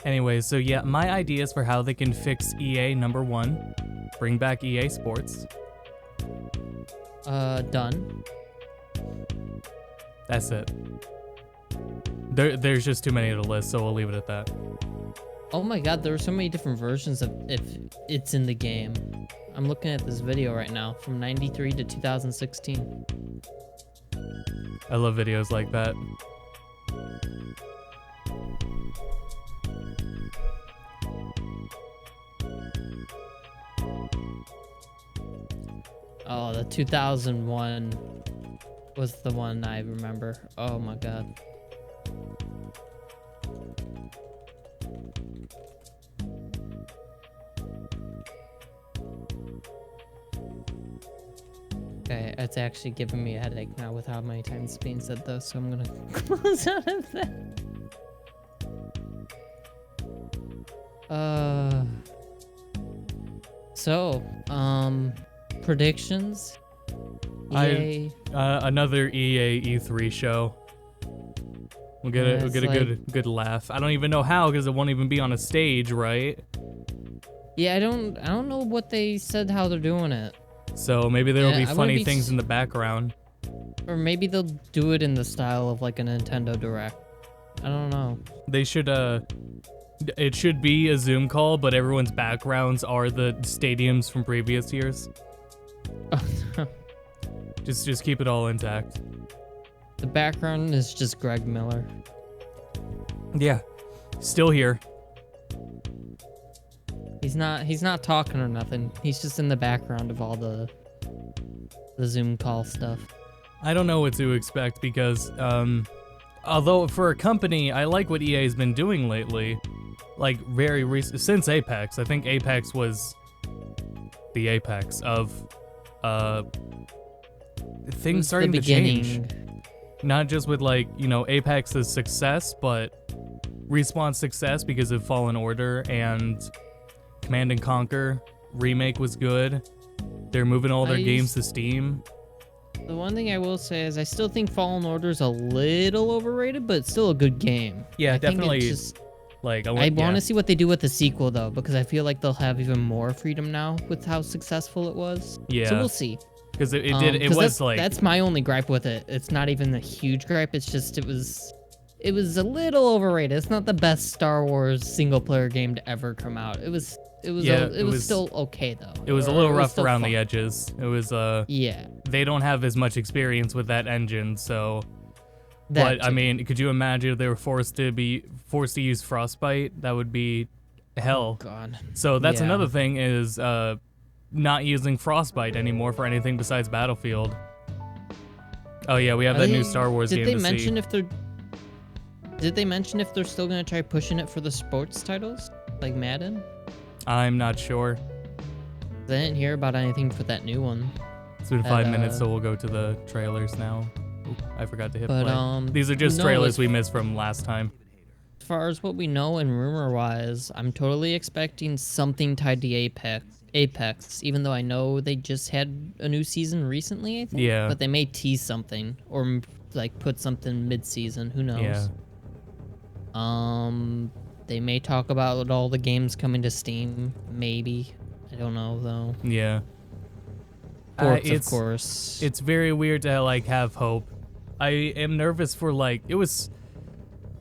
Anyway, so yeah, my ideas for how they can fix EA, number one, bring back EA Sports. Done. That's it. There's just too many to list, so we'll leave it at that. Oh my god, there are so many different versions of if it's in the game. I'm looking at this video right now from 93 to 2016. I love videos like that. Oh, the 2001 was the one I remember. Oh my god. Okay, it's actually giving me a headache now with how many times it's being said though, so I'm gonna close out of that. Predictions? EA. Another EA E3 show. We'll get Yeah, we'll get a like- good laugh. I don't even know how because it won't even be on a stage, right? Yeah, I don't know what they said how they're doing it. So maybe there will Yeah, be I wouldn't funny be things in the background. Or maybe they'll do it in the style of like a Nintendo Direct. I don't know. They should it should be a Zoom call, but everyone's backgrounds are the stadiums from previous years. Just keep it all intact. The background is just Greg Miller. Yeah. Still here. He's not talking or nothing. He's just in the background of all the Zoom call stuff. I don't know what to expect because although for a company, I like what EA's been doing lately. Like very recent, since Apex. I think Apex was the apex of things starting to change. Not just with like, you know, Apex's success, but Respawn's success because of Fallen Order and Command and Conquer remake was good. They're moving all their games to Steam. The one thing I will say is I still think Fallen Order is a little overrated, but it's still a good game. Yeah, I definitely. Think it's just, like I want to see what they do with the sequel though, because I feel like they'll have even more freedom now with how successful it was. Yeah. So we'll see. Because it was like that's my only gripe with it. It's not even a huge gripe. It's just it was a little overrated. It's not the best Star Wars single player game to ever come out. It was still okay though. It was a little rough around the edges. It was yeah. They don't have as much experience with that engine, so. That but I mean, could you imagine if they were forced to use Frostbite? That would be hell. Oh God. So that's Yeah. another thing is not using Frostbite anymore for anything besides Battlefield. Oh yeah, we have that new Star Wars game to see. Did they mention if they're still gonna try pushing it for the sports titles like Madden? I'm not sure. I didn't hear about anything for that new one. It's been 5 minutes, so we'll go to the trailers now. Oop, I forgot to hit play. These are just trailers we missed from last time. As far as what we know and rumor-wise, I'm totally expecting something tied to Apex, even though I know they just had a new season recently, I think. Yeah. But they may tease something or like put something mid-season. Who knows? Yeah. They may talk about all the games coming to Steam. Maybe. I don't know though. Yeah. Sports, of course. It's very weird to like have hope. I am nervous for like because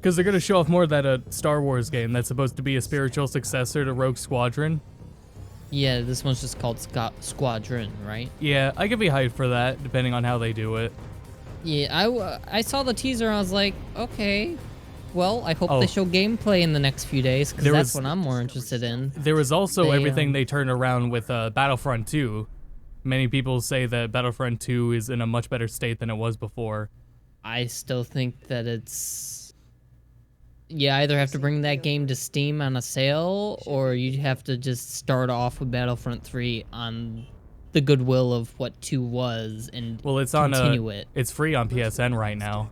they're gonna show off more of that Star Wars game that's supposed to be a spiritual successor to Rogue Squadron. Yeah, this one's just called Squadron, right? Yeah, I could be hyped for that depending on how they do it. Yeah, I saw the teaser and I was like, okay, well, I hope they show gameplay in the next few days because that's what I'm more interested in. There was also everything they turned around with Battlefront 2. Many people say that Battlefront 2 is in a much better state than it was before. I still think that it's... You either have to bring that game to Steam on a sale, or you have to just start off with Battlefront 3 on the goodwill of what 2 was and continue it. It's free on PSN right now.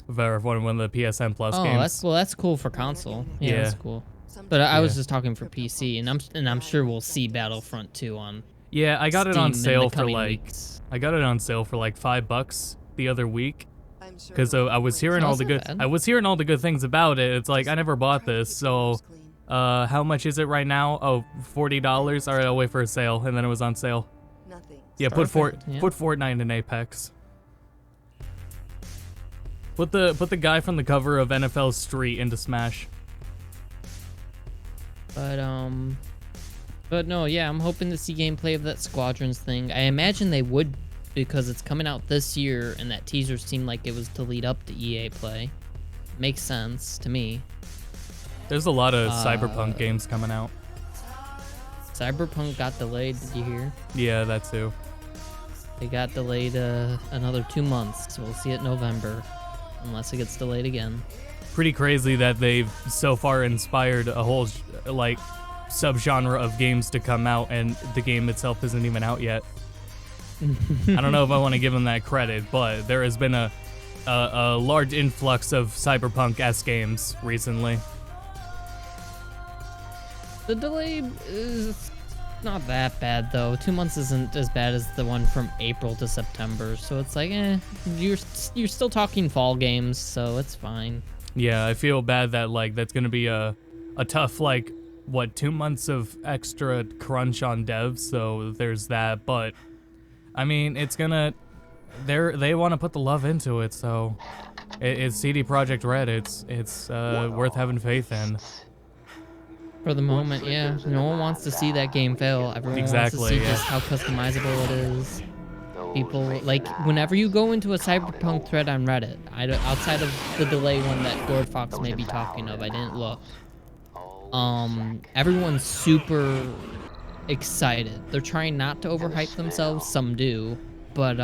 For one of the PSN Plus games. That's cool for console. Yeah, that's cool. But I was just talking for PC, and I'm sure we'll see Battlefront 2 on. Yeah, I got it on Steam sale in the for coming like weeks. I got it on sale for like $5 the other week. because I was hearing all the good. I was hearing all the good things about it. It's like I never bought this, so how much is it right now? Oh, $40. All right, I'll wait for a sale, and then it was on sale. Yeah, put Fortnite in Apex. Put the guy from the cover of NFL Street into Smash. But no, yeah, I'm hoping to see gameplay of that Squadrons thing. I imagine they would, because it's coming out this year, and that teaser seemed like it was to lead up to EA Play. Makes sense to me. There's a lot of Cyberpunk games coming out. Cyberpunk got delayed, did you hear? Yeah, that too. It got delayed another 2 months, so we'll see it November, unless it gets delayed again. Pretty crazy that they've so far inspired a whole like subgenre of games to come out, and the game itself isn't even out yet. I don't know if I want to give them that credit, but there has been a large influx of Cyberpunk-esque games recently. The delay is not that bad, though. 2 months isn't as bad as the one from April to September, so it's like, you're still talking fall games, so it's fine. Yeah, I feel bad that, like, that's gonna be a tough, like, what, 2 months of extra crunch on devs, so there's that, but, I mean, it's gonna, they want to put the love into it, so it's CD Projekt Red, it's worth having faith in. For the moment, yeah. No one wants to see that game fail. Everyone wants to see just how customizable it is. People, like, whenever you go into a Cyberpunk thread on Reddit, outside of the delay one that Gord Fox may be talking of, I didn't look. Everyone's super excited. They're trying not to overhype themselves, some do, but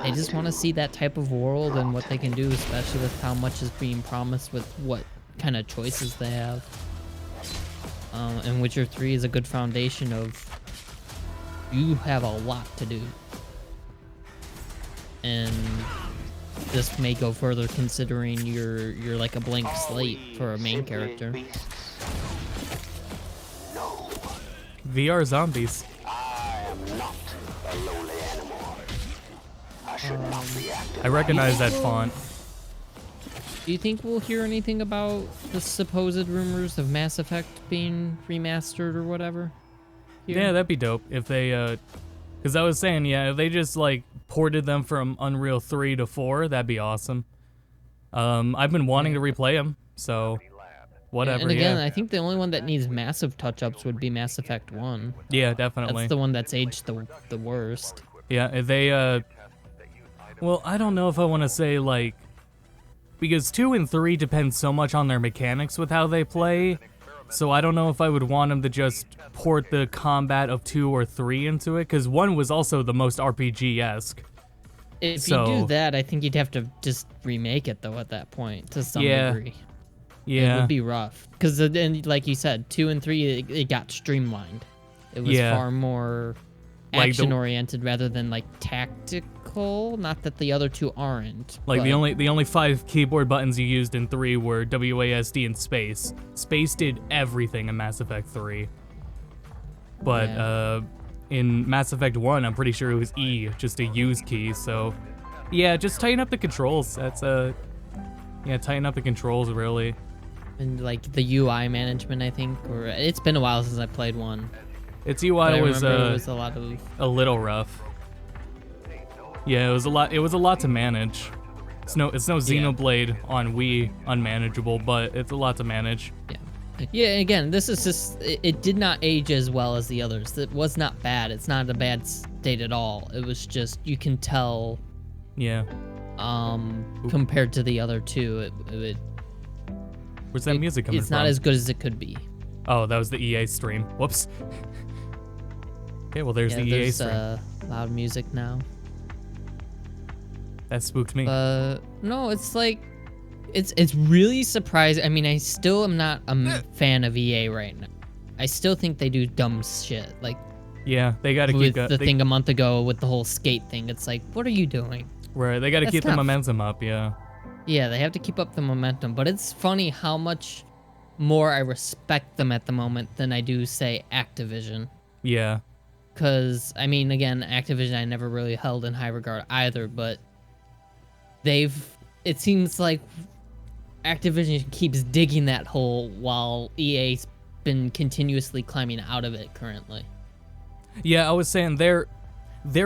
they just want to see that type of world and what they can do, especially with how much is being promised with what kind of choices they have. And Witcher 3 is a good foundation of you have a lot to do. And this may go further considering you're like a blank slate for a main character. VR zombies. I recognize that font. Do you think we'll hear anything about the supposed rumors of Mass Effect being remastered or whatever? Here? Yeah, that'd be dope if they, because I was saying, yeah, if they just, like, ported them from Unreal 3 to 4, that'd be awesome. I've been wanting to replay them, so whatever, and again, I think the only one that needs massive touch-ups would be Mass Effect 1. Yeah, definitely. That's the one that's aged the worst. Yeah, if they, well, I don't know if I want to say, like, because 2 and 3 depend so much on their mechanics with how they play, so I don't know if I would want them to just port the combat of 2 or 3 into it, because 1 was also the most RPG-esque. If you do that, I think you'd have to just remake it, though, at that point, to some degree. Yeah. It would be rough. Because then, like you said, 2 and 3, it got streamlined. It was far more action-oriented rather than, like, tactical. Not that the other two aren't. Like, the only 5 keyboard buttons you used in 3 were WASD and space. Space did everything in Mass Effect 3. But, in Mass Effect 1, I'm pretty sure it was E, just a use key, so... Yeah, just tighten up the controls. That's, yeah, tighten up the controls, really. And, like, the UI management, I think, or... It's been a while since I played 1. Its UI was a lot of... a little rough. Yeah, it was a lot to manage. It's no Xenoblade on Wii unmanageable, but it's a lot to manage. Yeah. Yeah, again, this is just, it did not age as well as the others. It was not bad. It's not a bad state at all. It was just, you can tell. Yeah. Compared to the other two, where's that music coming from? It's not as good as it could be. Oh, that was the EA stream. Whoops. Okay, well, there's the EA stream. Loud music now. That spooked me. No, it's like, it's really surprising. I mean, I still am not a fan of EA right now. I still think they do dumb shit. Like, yeah, they gotta keep the thing a month ago with the whole skate thing. It's like, what are you doing? Right, they gotta keep the momentum up, yeah. Yeah, they have to keep up the momentum. But it's funny how much more I respect them at the moment than I do, say, Activision. Yeah. Because, I mean, again, Activision I never really held in high regard either, but it seems like Activision keeps digging that hole while EA's been continuously climbing out of it currently. Yeah, I was saying they're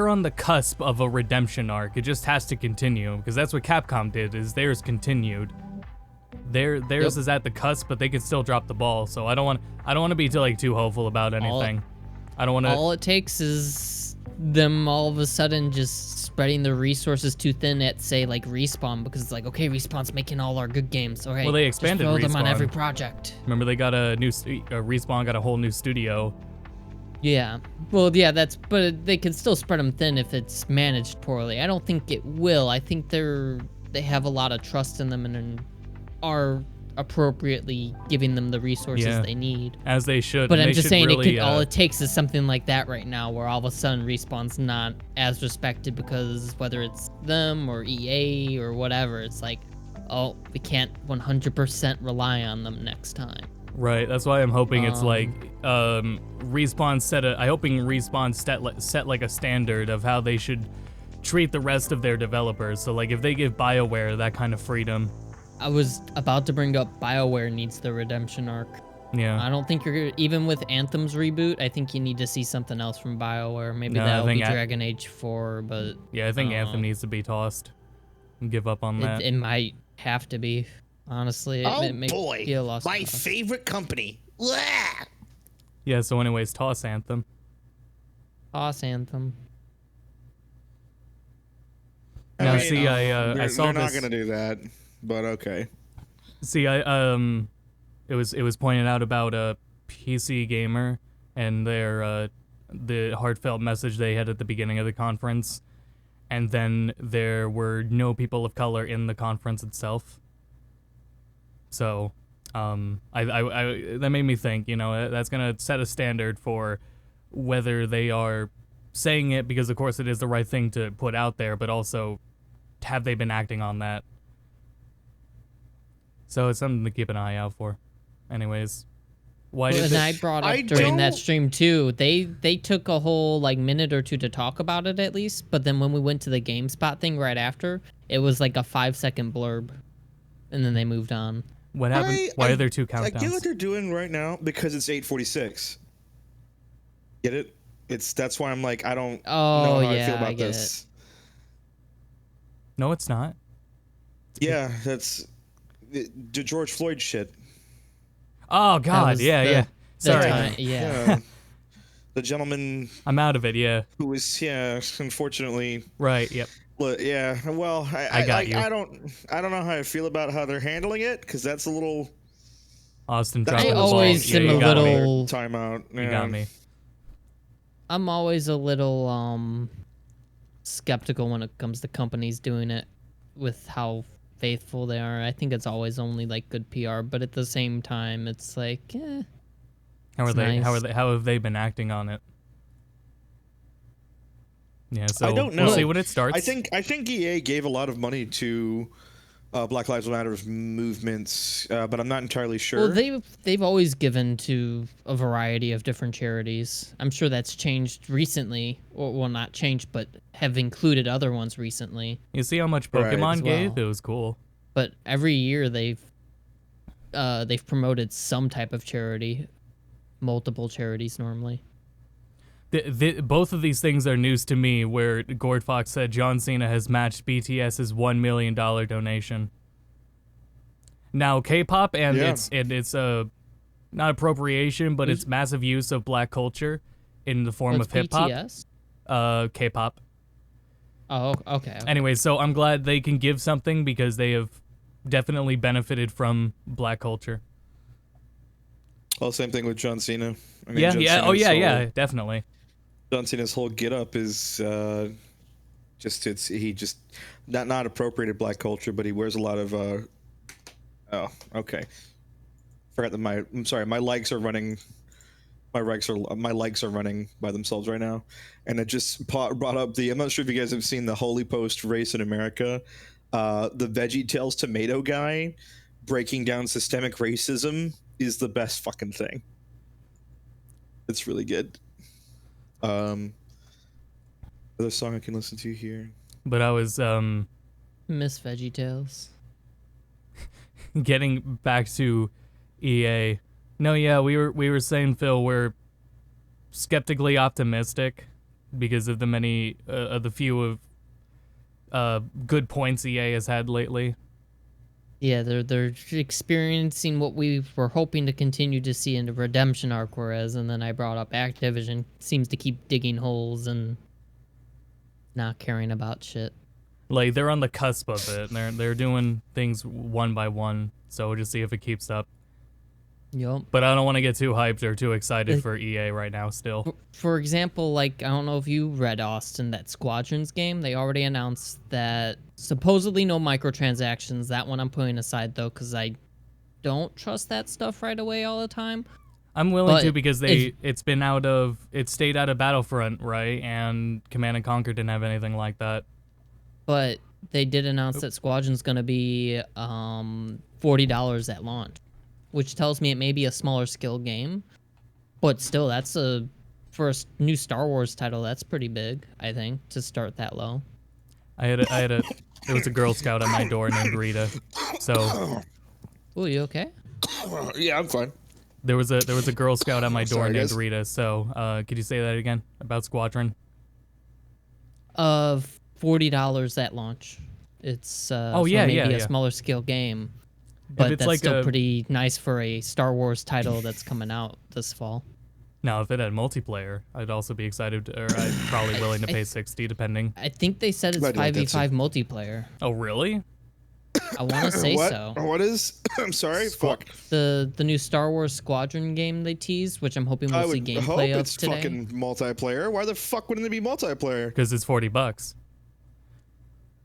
on the cusp of a redemption arc. It just has to continue because that's what Capcom did. Is theirs continued. Theirs is at the cusp, but they can still drop the ball. So I don't want to be too hopeful about anything. I don't want to. All it takes is them all of a sudden just spreading their resources too thin at, say, like Respawn, because it's like, okay, Respawn's making all our good games. Okay, well, they expanded just throw Respawn. them on every project. Remember, they got Respawn got a whole new studio. Yeah, well, yeah, but they can still spread them thin if it's managed poorly. I don't think it will. I think they have a lot of trust in them and are appropriately giving them the resources they need, as they should. But I'm just saying, really, all it takes is something like that right now, where all of a sudden Respawn's not as respected because whether it's them or EA or whatever, it's like, oh, we can't 100% rely on them next time. Right. That's why I'm hoping it's like Respawn set like a standard of how they should treat the rest of their developers. So like if they give BioWare that kind of freedom. I was about to bring up BioWare needs the redemption arc. Yeah. I don't think even with Anthem's reboot, I think you need to see something else from BioWare. Maybe that'll be Dragon Age 4, but... Yeah, I think Anthem needs to be tossed and give up on that. It might have to be, honestly. My favorite company. Blah! Yeah, so anyways, toss Anthem. Toss Anthem. Now, see, I saw they're this... not going to do that. But okay. See, it was pointed out about a PC Gamer and their the heartfelt message they had at the beginning of the conference, and then there were no people of color in the conference itself. So, I that made me think, that's gonna set a standard for whether they are saying it because, of course, it is the right thing to put out there, but also have they been acting on that? So it's something to keep an eye out for. Anyways, I brought up during that stream too. They took a whole minute or two to talk about it at least, but then when we went to the GameSpot thing right after, it was like a 5-second blurb, and then they moved on. What happened? Why are there two countdowns? I get what they're doing right now because it's 8:46. Get it? That's why I'm like, I don't know how I feel about this. No, it's not. Yeah, that's the George Floyd shit. Oh God, yeah. Sorry. The gentleman. I'm out of it. Yeah. Who was unfortunately. Right. Yep. But yeah, well, I got you. I don't know how I feel about how they're handling it because that's a little. Austin. I always am a little timeout. Yeah. You got me. I'm always a little skeptical when it comes to companies doing it with how faithful they are. I think it's always only good PR, but at the same time, it's like, How are they? Nice. How have they been acting on it? Yeah, so I don't know. We'll see when it starts. I think EA gave a lot of money to Black Lives Matter movements, but I'm not entirely sure. Well, they've always given to a variety of different charities. I'm sure that's changed recently, or well, not changed, but have included other ones recently. You see how much Pokemon gave? It was cool. But every year they've promoted some type of charity, multiple charities normally. Both of these things are news to me, where Gord Fox said John Cena has matched BTS's $1 million donation. Now, K-pop and it's not appropriation, but it's massive use of black culture in the form of hip-hop. BTS? K-pop. Oh, okay. Anyway, so I'm glad they can give something because they have definitely benefited from black culture. Well, same thing with John Cena. Yeah, definitely. John Cena's whole get-up is he just not appropriated black culture, but he wears a lot of oh, okay. Forgot that my legs are running. My legs are running by themselves right now, and it just brought up I'm not sure if you guys have seen the Holy Post race in America, the VeggieTales tomato guy breaking down systemic racism is the best fucking thing. It's really good. Other song I can listen to here. But I was Miss VeggieTales. Getting back to EA. No, yeah, we were saying, Phil, we're skeptically optimistic because of the few of good points EA has had lately. Yeah, they're experiencing what we were hoping to continue to see in the redemption arc, whereas, and then I brought up Activision seems to keep digging holes and not caring about shit. Like, they're on the cusp of it. They're doing things one by one, so we'll just see if it keeps up. Yup. But I don't want to get too hyped or too excited for EA right now still. For example, like, I don't know if you read, Austin, that Squadrons game. They already announced that supposedly no microtransactions. That one I'm putting aside, though, because I don't trust that stuff right away all the time. I'm willing to because it stayed out of Battlefront, right? And Command and Conquer didn't have anything like that. But they did announce that Squadron's going to be $40 at launch, which tells me it may be a smaller scale game. But still, for a new Star Wars title, that's pretty big, I think, to start that low. There was a Girl Scout at my door named Rita. So. Oh, you okay? Yeah, I'm fine. There was a Girl Scout at my door named guys. Rita. So, could you say that again about Squadron? $40 at launch. It's maybe a smaller scale game, but that's still pretty nice for a Star Wars title that's coming out this fall. Now, if it had multiplayer, I'd also be excited, or I'd probably willing to pay $60, depending. I think they said it's 5v5 multiplayer. Oh, really? I want to say so. What is? I'm sorry. Fuck. The new Star Wars Squadron game they teased, which I'm hoping we'll see gameplay of it's today. fucking multiplayer. Why the fuck wouldn't it be multiplayer? Because it's $40.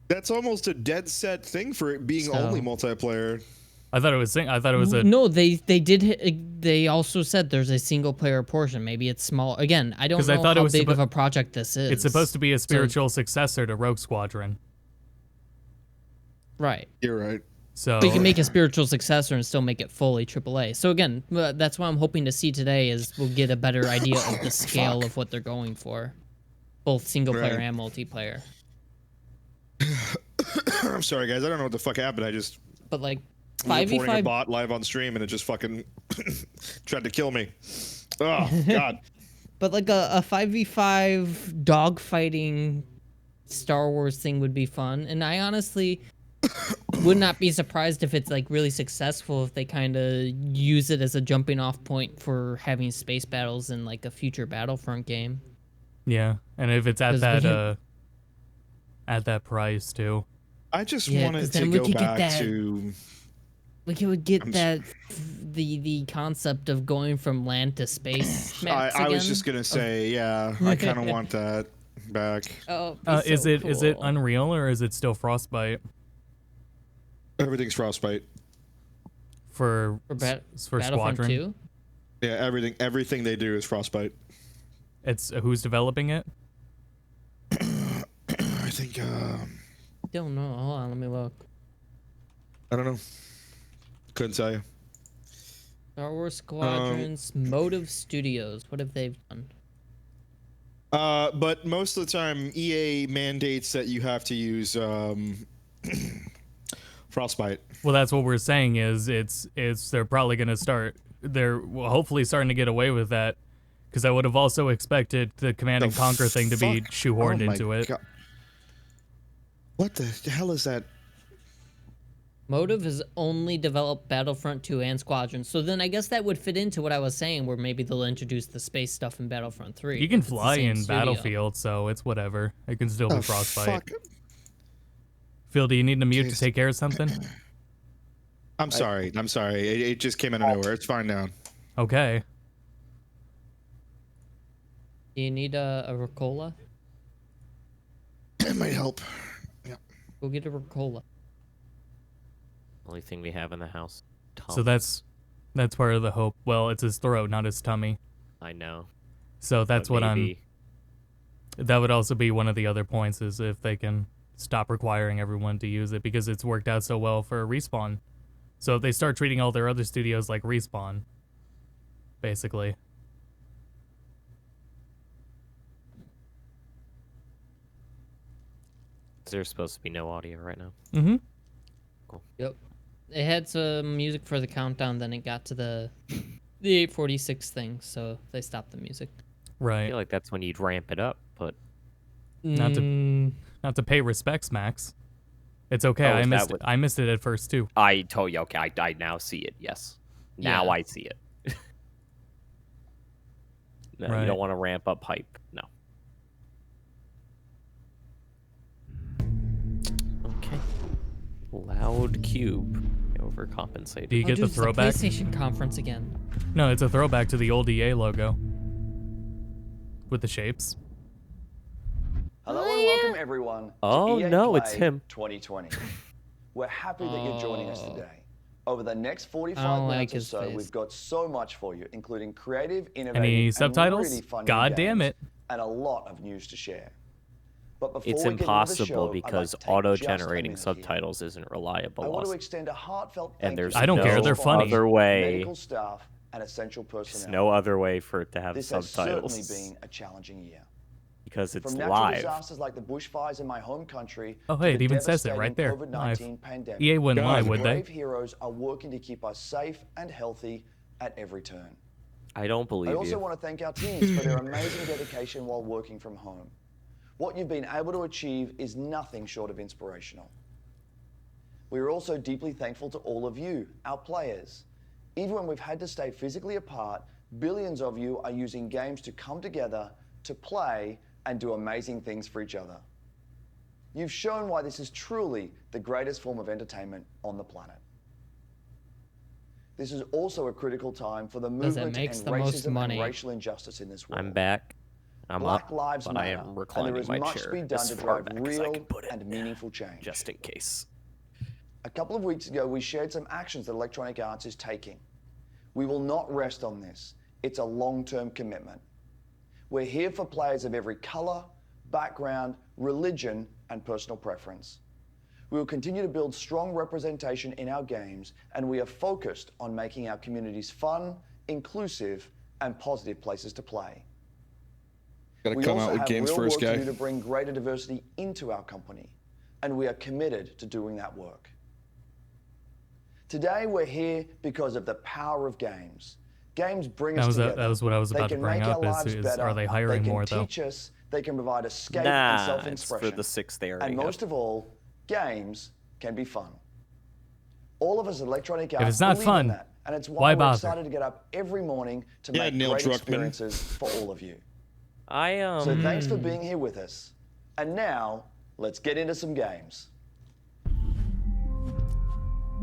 That's almost a dead set thing for it being only multiplayer. I thought it was a. No, they also said there's a single player portion. Maybe it's small. Again, I don't know how big of a project this is. It's supposed to be a spiritual successor to Rogue Squadron. Right. You're right. So but you can make a spiritual successor and still make it fully AAA. So again, that's what I'm hoping to see today is we'll get a better idea of the scale of what they're going for, both single player and multiplayer. I'm sorry, guys. I don't know what the fuck happened. But like, was reporting a bot live on stream and it just fucking tried to kill me. Oh God. But like a 5v5 dogfighting Star Wars thing would be fun, and I honestly would not be surprised if it's like really successful if they kind of use it as a jumping off point for having space battles in like a future Battlefront game. Yeah, and if it's at that price too. I just wanted to go back to. We would get the concept of going from land to space. I was just gonna say, yeah, I kind of want that back. Oh, is it Unreal or is it still Frostbite? Everything's Frostbite. For Squadron 2? Yeah, everything they do is Frostbite. It's who's developing it? I think. Don't know. Hold on, let me look. I don't know. Couldn't tell you. Star Wars Squadrons, Motive Studios. What have they done? But most of the time, EA mandates that you have to use Frostbite. Well, that's what we're saying. They're probably gonna start. They're hopefully starting to get away with that, because I would have also expected the Command and Conquer thing to be shoehorned into it. God. What the hell is that? Motive has only developed Battlefront 2 and Squadron, so then I guess that would fit into what I was saying, where maybe they'll introduce the space stuff in Battlefront 3. You can fly in Battlefield, so it's whatever. It can still be Frostbite. Fuck. Phil, do you need to mute to take care of something? I'm sorry. It just came out of nowhere. It's fine now. Okay. Do you need a Ricola? It might help. Yeah. Go get a Ricola. Only thing we have in the house. Tom. So that's part of the hope. Well, it's his throat, not his tummy. I know. So that's But what maybe. that would also be one of the other points, is if they can stop requiring everyone to use it, because it's worked out so well for Respawn. So if they start treating all their other studios like Respawn, basically. There's supposed to be no audio right now. Mm-hmm. Yep. It had some music for the countdown, then it got to the 8:46 thing, so they stopped the music. I Right. feel like that's when you'd ramp it up, but Not to pay respects, Max. It's okay. Oh, I is missed that it. I missed it at first too. I told you. Okay, I now see it. Yes, now Yeah. I see it. No, Right. you don't want to ramp up hype. No. Okay. Loud cube. Overcompensated. Do you Oh, get dude, the it's throwback? PlayStation conference again. No, it's a throwback to the old EA logo with the shapes. Hello and welcome everyone to Oh, EA no, Play it's him. 2020. We're happy that you're joining us today. Over the next I 45 don't like minutes or his so, face. we've got so much for you, including creative, innovative, Any and subtitles? really fun new God damn games, it. and a lot of news to share. But before It's we get into the impossible show, I'd like because to take just a auto-generating minute here. subtitles isn't reliable. I want to Austin. extend a heartfelt And thank there's you I don't to care, all they're funny. other way. medical staff, and essential personnel. There's no other way for it to have This has certainly subtitles been a challenging year. because it's From natural live. disasters like the bushfires in my home country. Oh, to hey, the it even says it right there, devastating live. COVID-19 pandemic, EA wouldn't lie, would they? brave heroes are working to keep us safe and healthy at every turn. I don't believe I also you. want to thank our teams for their amazing dedication while working from home. What you've been able to achieve is nothing short of inspirational. We are also deeply thankful to all of you, our players. Even when we've had to stay physically apart, billions of you are using games to come together, to play, and do amazing things for each other. You've shown why this is truly the greatest form of entertainment on the planet. This is also a critical time for the Because it movement to makes end the most racism and money. racial injustice in this world. I'm back. I'm Black up, lives but matter, I am and reclining there is my much chair to be done as to far drive back as I real can put it, and meaningful change. just in case. A couple of weeks ago, we shared some actions that Electronic Arts is taking. We will not rest on this. It's a long-term commitment. We're here for players of every color, background, religion, and personal preference. We will continue to build strong representation in our games, and we are focused on making our communities fun, inclusive, and positive places to play. Gotta We come also out with have games real first, work guy. to do to bring greater diversity into our company, and we are committed to doing that work. Today, we're here because of the power of games. Games bring us together. That was what I was They about to can bring make up our lives is better. are they hiring They can more though? teach us. They can provide escape and Nah, it's self-expression. for the 6th area. And most of all, games can be fun. All of us at Electronic Arts it's not believe fun, in that, and it's why why we're bother? excited to get up every morning to Yeah, make Neil great Druckmann. experiences for all of you. I So thanks for being here with us. And now, let's get into some games.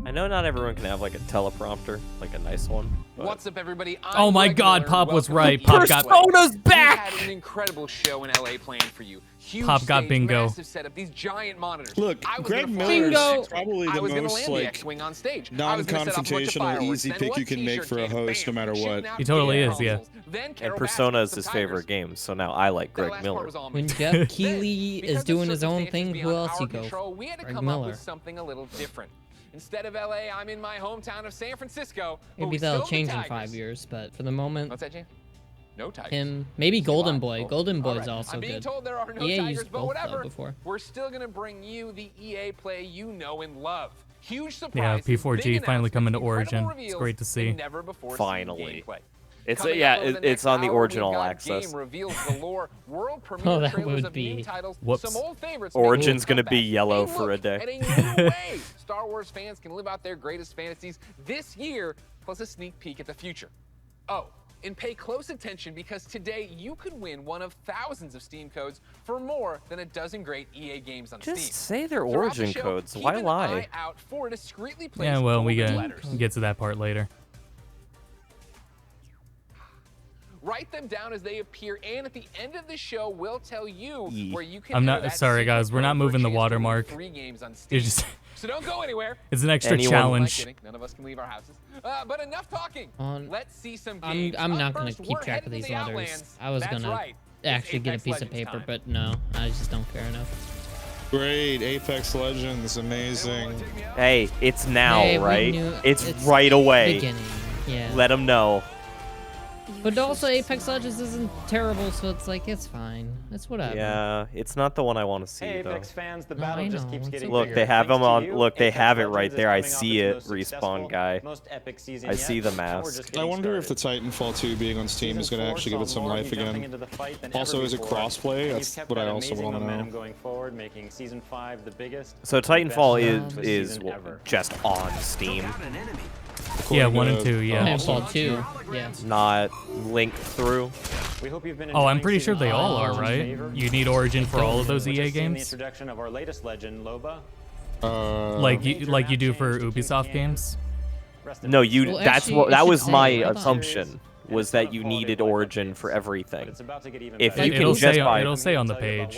I know not everyone can have like a teleprompter, like a nice one. but- What's up, everybody? Oh I'm my Greg God, Miller. Pop was Welcome right. to Pop EA got- Play. Persona's back! We had an incredible show in LA planned for you. Huge Pop got stage, bingo. massive setup, these giant monitors. Look, I was Greg gonna fly Miller on is the X-Wing. probably I the was gonna most, land the like, X-Wing on stage. I was gonna set off a bunch of non-confrontational, fireworks, easy then pick one you can make t-shirt for a came, host, no bam, matter shooting what. out He totally game is, yeah. consoles. Then And Carol Persona is Baskin, his some favorite Tigers. game, so now I like That Greg last part Miller. was all When me. Jeff Then, Keighley because is of doing his own circumstances thing, who beyond else our you go? control, we had to Greg come up Miller. with something a little different. Instead of LA, I'm in my hometown of San Francisco. but Maybe we that'll still have the change in Tigers. 5 years, but for the moment, What's that, Jay? No Tigers. him, maybe Say Golden bye. Boy. Oh, Golden all Boy's right. also I'm being good. told there are no EA Tigers, used but both, though, whatever. before. We're still gonna bring you the EA play you know and love. Huge surprise. Yeah, P4G finally coming to Origin. It's great to see. Never before Finally. It's Coming yeah, up over the it's next on the hour, original we've got access. Game reveals galore, world premiere Oh, that trailers would of new be- titles, Whoops. some old favorites. Origin's making a gonna be comeback. yellow Hey, for a look, day. at a new way Star Wars fans can live out their greatest fantasies this year, plus a sneak peek at the future. Oh, and pay close attention because today you could win one of thousands of Steam codes for more than a dozen great EA games on Steam. Just say their Throughout the origin show, codes. keep Why an lie? eye out for discreetly placed Yeah, well, we golden get letters. get to that part later. Write them down as they appear, and at the end of the show, we'll tell you Yee. where you can. I'm enter not- that sorry, secret guys, we're not code for a moving the chance to win watermark. free games on Steam. It's just So don't go anywhere. it's an extra Anyone- I'm challenge. kidding. None of us can leave our houses. But enough talking. On- Let's see some I'm games. I'm Up not gonna first, keep we're track headed of to these the letters. Outlands. I was That's gonna right. actually It's get a Apex piece of Legends paper, time. but no, I just don't care enough. Great, Apex Legends, amazing. Hey, it's now, Hey, we right? knew- It's right away. Beginning, yeah. Let them know. But also Apex Legends isn't terrible, so it's like, it's fine. It's whatever. Yeah, it's not the one I want to see Hey, though. Apex fans, the No, battle I just know, keeps it's getting okay. Look, bigger. they have Thanks them to on. you, Look, they Apex have it Legends right is there. I coming off see its it. most Respawn successful, guy. most epic season I yet, see the and we're mask. just I getting wonder if the started. Titanfall 2 being on Steam is going to Season actually 4 give it saw some more of life you jumping again. into the fight than Also, ever is it before, crossplay? and That's you've kept what I that also amazing want to momentum know. going forward, making season 5 the biggest. So and Titanfall best is season ever. just on Steam, Yeah, According 1 and to- 2, yeah. Titanfall 2, yeah. not linked through. We hope you've been Oh, I'm enjoying pretty sure season they all five are, in right? favor, You need Origin for all of those which EA has seen the games? introduction of our latest legend, Loba. Like you do for Ubisoft games? Rest in No, peace. you. Well, That's actually, what. it That should was say my it, hold on. assumption. Was that you needed Origin for everything. It's about to get even If better. you can It'll just say buy. it'll say on the page.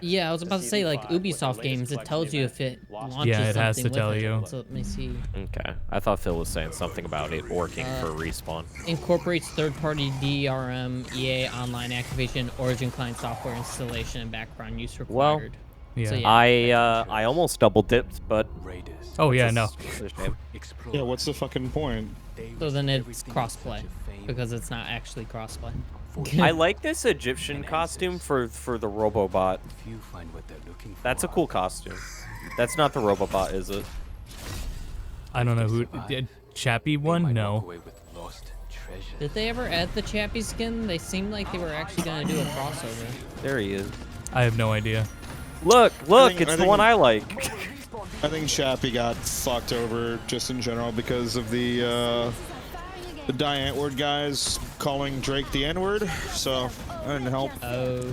Yeah, I was about to say, like, Ubisoft games, it tells you if it launches Yeah, it has to something with tell it. you. So let me see. Okay, I thought Phil was saying something about it working for Respawn. Incorporates third-party DRM, EA online activation, Origin client software installation, and background use Well, required. Yeah. So, yeah. I almost double dipped, but Oh yeah, no. it's a shame. Yeah, what's the fucking point? So then it's crossplay because it's not actually crossplay. I like this Egyptian costume for the Robobot. That's a cool costume. That's not the Robobot, is it? I don't know who did Chappie one? No. Did they ever add the Chappie skin? They seemed like they were actually gonna do a crossover. There he is. I have no idea. Look, think- it's I the think- one I like. I think Chappie got fucked over just in general because of the die Antword guys calling Drake the N-word, so that didn't help. Oh.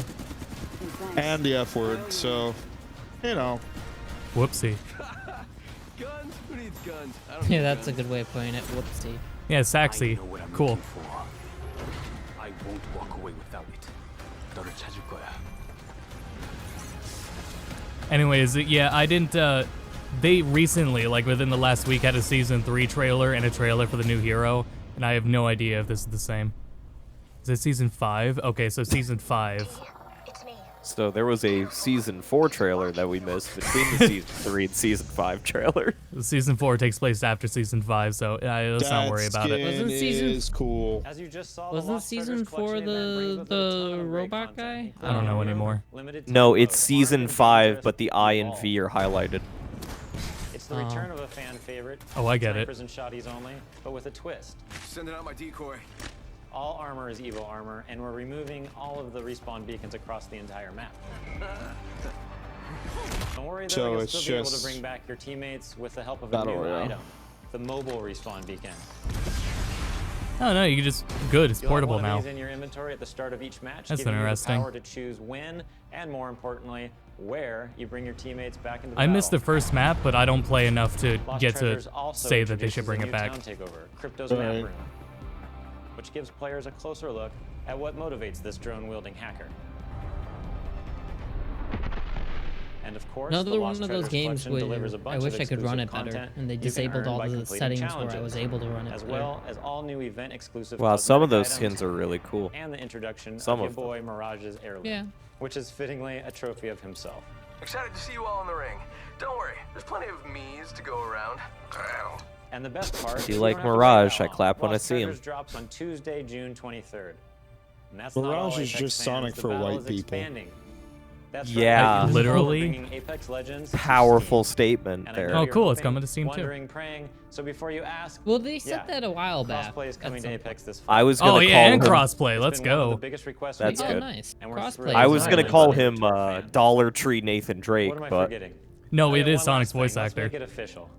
And the F word, so you know. Whoopsie. Guns? Who needs guns? I don't Yeah, need that's a guns. good way of putting it. Whoopsie. Yeah, Saxy. Cool. I won't walk away without it. 너를 찾을 거야. Anyways, yeah, I didn't, they recently, like within the last week, had a Season 3 trailer and a trailer for the new hero, and I have no idea if this is the same. Is it Season 5? Okay, so Season 5. So there was a Season 4 trailer that we missed between the Season 3 and Season 5 trailer. Season 4 takes place after Season 5, so let's not worry about it. Wasn't season- is cool. As you just saw, the Wasn't Lost season Treasures 4 collection event brings with it a ton the of great robot content, guy? I don't know including anymore. limited time No, mode, it's Season armed and 5, dangerous but the I and evolve. V are highlighted. It's the return of a fan favorite. Oh, I get it. Snipers and shotties only, but with a twist. Sending out my decoy. All armor is Evo armor, and we're removing all of the respawn beacons across the entire map. Don't worry, though, So you'll it's still be able to just bring back your teammates with the help of a Battle new Royale. item, the mobile respawn beacon. Oh no, you can just, good, it's You'll have portable one of now. these in your inventory at the start of each match, That's giving interesting. you the power to choose when, and more importantly, where you bring your teammates back into the I missed the battle. first map, but I don't play enough to Lost get to Treasures also say that they should introduces bring a it new back. town takeover, Crypto's Right. Map Room, which gives players a closer look at what motivates this drone-wielding hacker. And of course, the Another Lost one of those Treasures games collection delivers a where bunch I of wish I could run it exclusive better, content and they you can disabled earn all by the completing settings where I challenges, was able to run it as better. well as all new event exclusive Wow, some of those cosmetic items skins are really cool. and the introduction Some of your of them. boy Mirage's heirloom, Yeah. which is fittingly a trophy of himself. Excited to see you all in the ring. Don't worry, there's plenty of me's to go around. And the best part, If you is like don't have to Mirage, wait I that clap long. when I Lost see 'em. Treasures drops on Tuesday, June 23rd. And that's not Mirage all, is Apex just fans. Sonic The for battle white is people. expanding. That's Yeah. right. Literally? Bringing Apex Legends to Powerful Steam. statement And I know there. Oh, you're cool, it's hoping, coming to Steam too. wondering, praying. So before you ask, Well, they said yeah, that a while back. crossplay is coming at to some Apex this fall. I was gonna Oh call yeah, and him. crossplay, It's let's been one of go. the biggest requests That's we've Oh, had, good. nice. and we're Crossplay thrilled I is was to gonna nice. call invite him to our fans. Dollar Tree Nathan Drake, What am I but forgetting? No, Oh, it yeah, is one Sonic's last thing. voice Let's actor. make it official.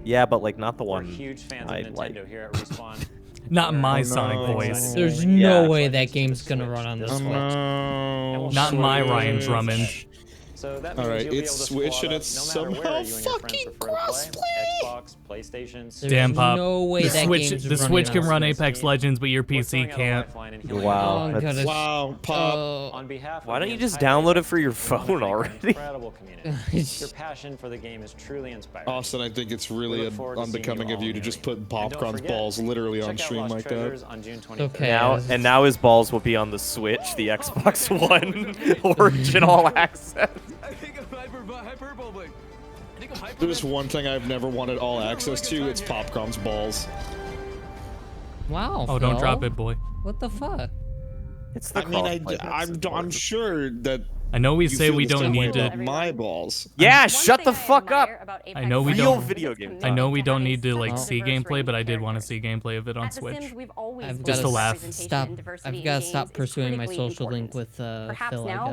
yeah, but like not the We're one huge fans I of Nintendo like. here at Respawn. Not my Oh, Sonic no. voice. There's Yeah. no Legends way to that the game's gonna Switch run on the this Switch. fall. No. Not my Switch. Ryan Drummond. So that means Alright, you'll be able it's to Switch squad and up it's no matter somehow where you and your friends fucking prefer to play. Xbox, PlayStation, There's Damn, Pop. no way the that Switch, game's the running Switch on can a run Switch. Apex Legends, but your We're PC throwing out a can't. lifeline and healing Wow. you. Oh, that's- goodness. Wow, Pop. On behalf Why of don't the you just entire download it Apex for your community, I wanna phone thank our already? incredible community. Your passion for the game is truly inspiring. Austin, I think it's We really look forward to seeing unbecoming you of all you in to the just ring. put And don't Popcorn's forget, balls literally on check out stream Lost like Treasures that. on June 23rd. Okay. Now his balls will be on the Switch, the Xbox One original access. I think I'm hyperbolic. I think I'm There's one thing I've never wanted all access to, it's Popcorn's balls. Wow. Oh, don't Phil. drop it, boy. What the fuck? It's the I mean, crossplay that's I'm important. sure that I know we you say feel we the don't same way need about it. my balls. Yeah, shut the fuck up. I know we Real don't. video game I know we don't need to like Well- see gameplay, but I did want to see gameplay of it on Switch. I've Just got to laugh. stop. I've got to stop pursuing my social link with Phil. I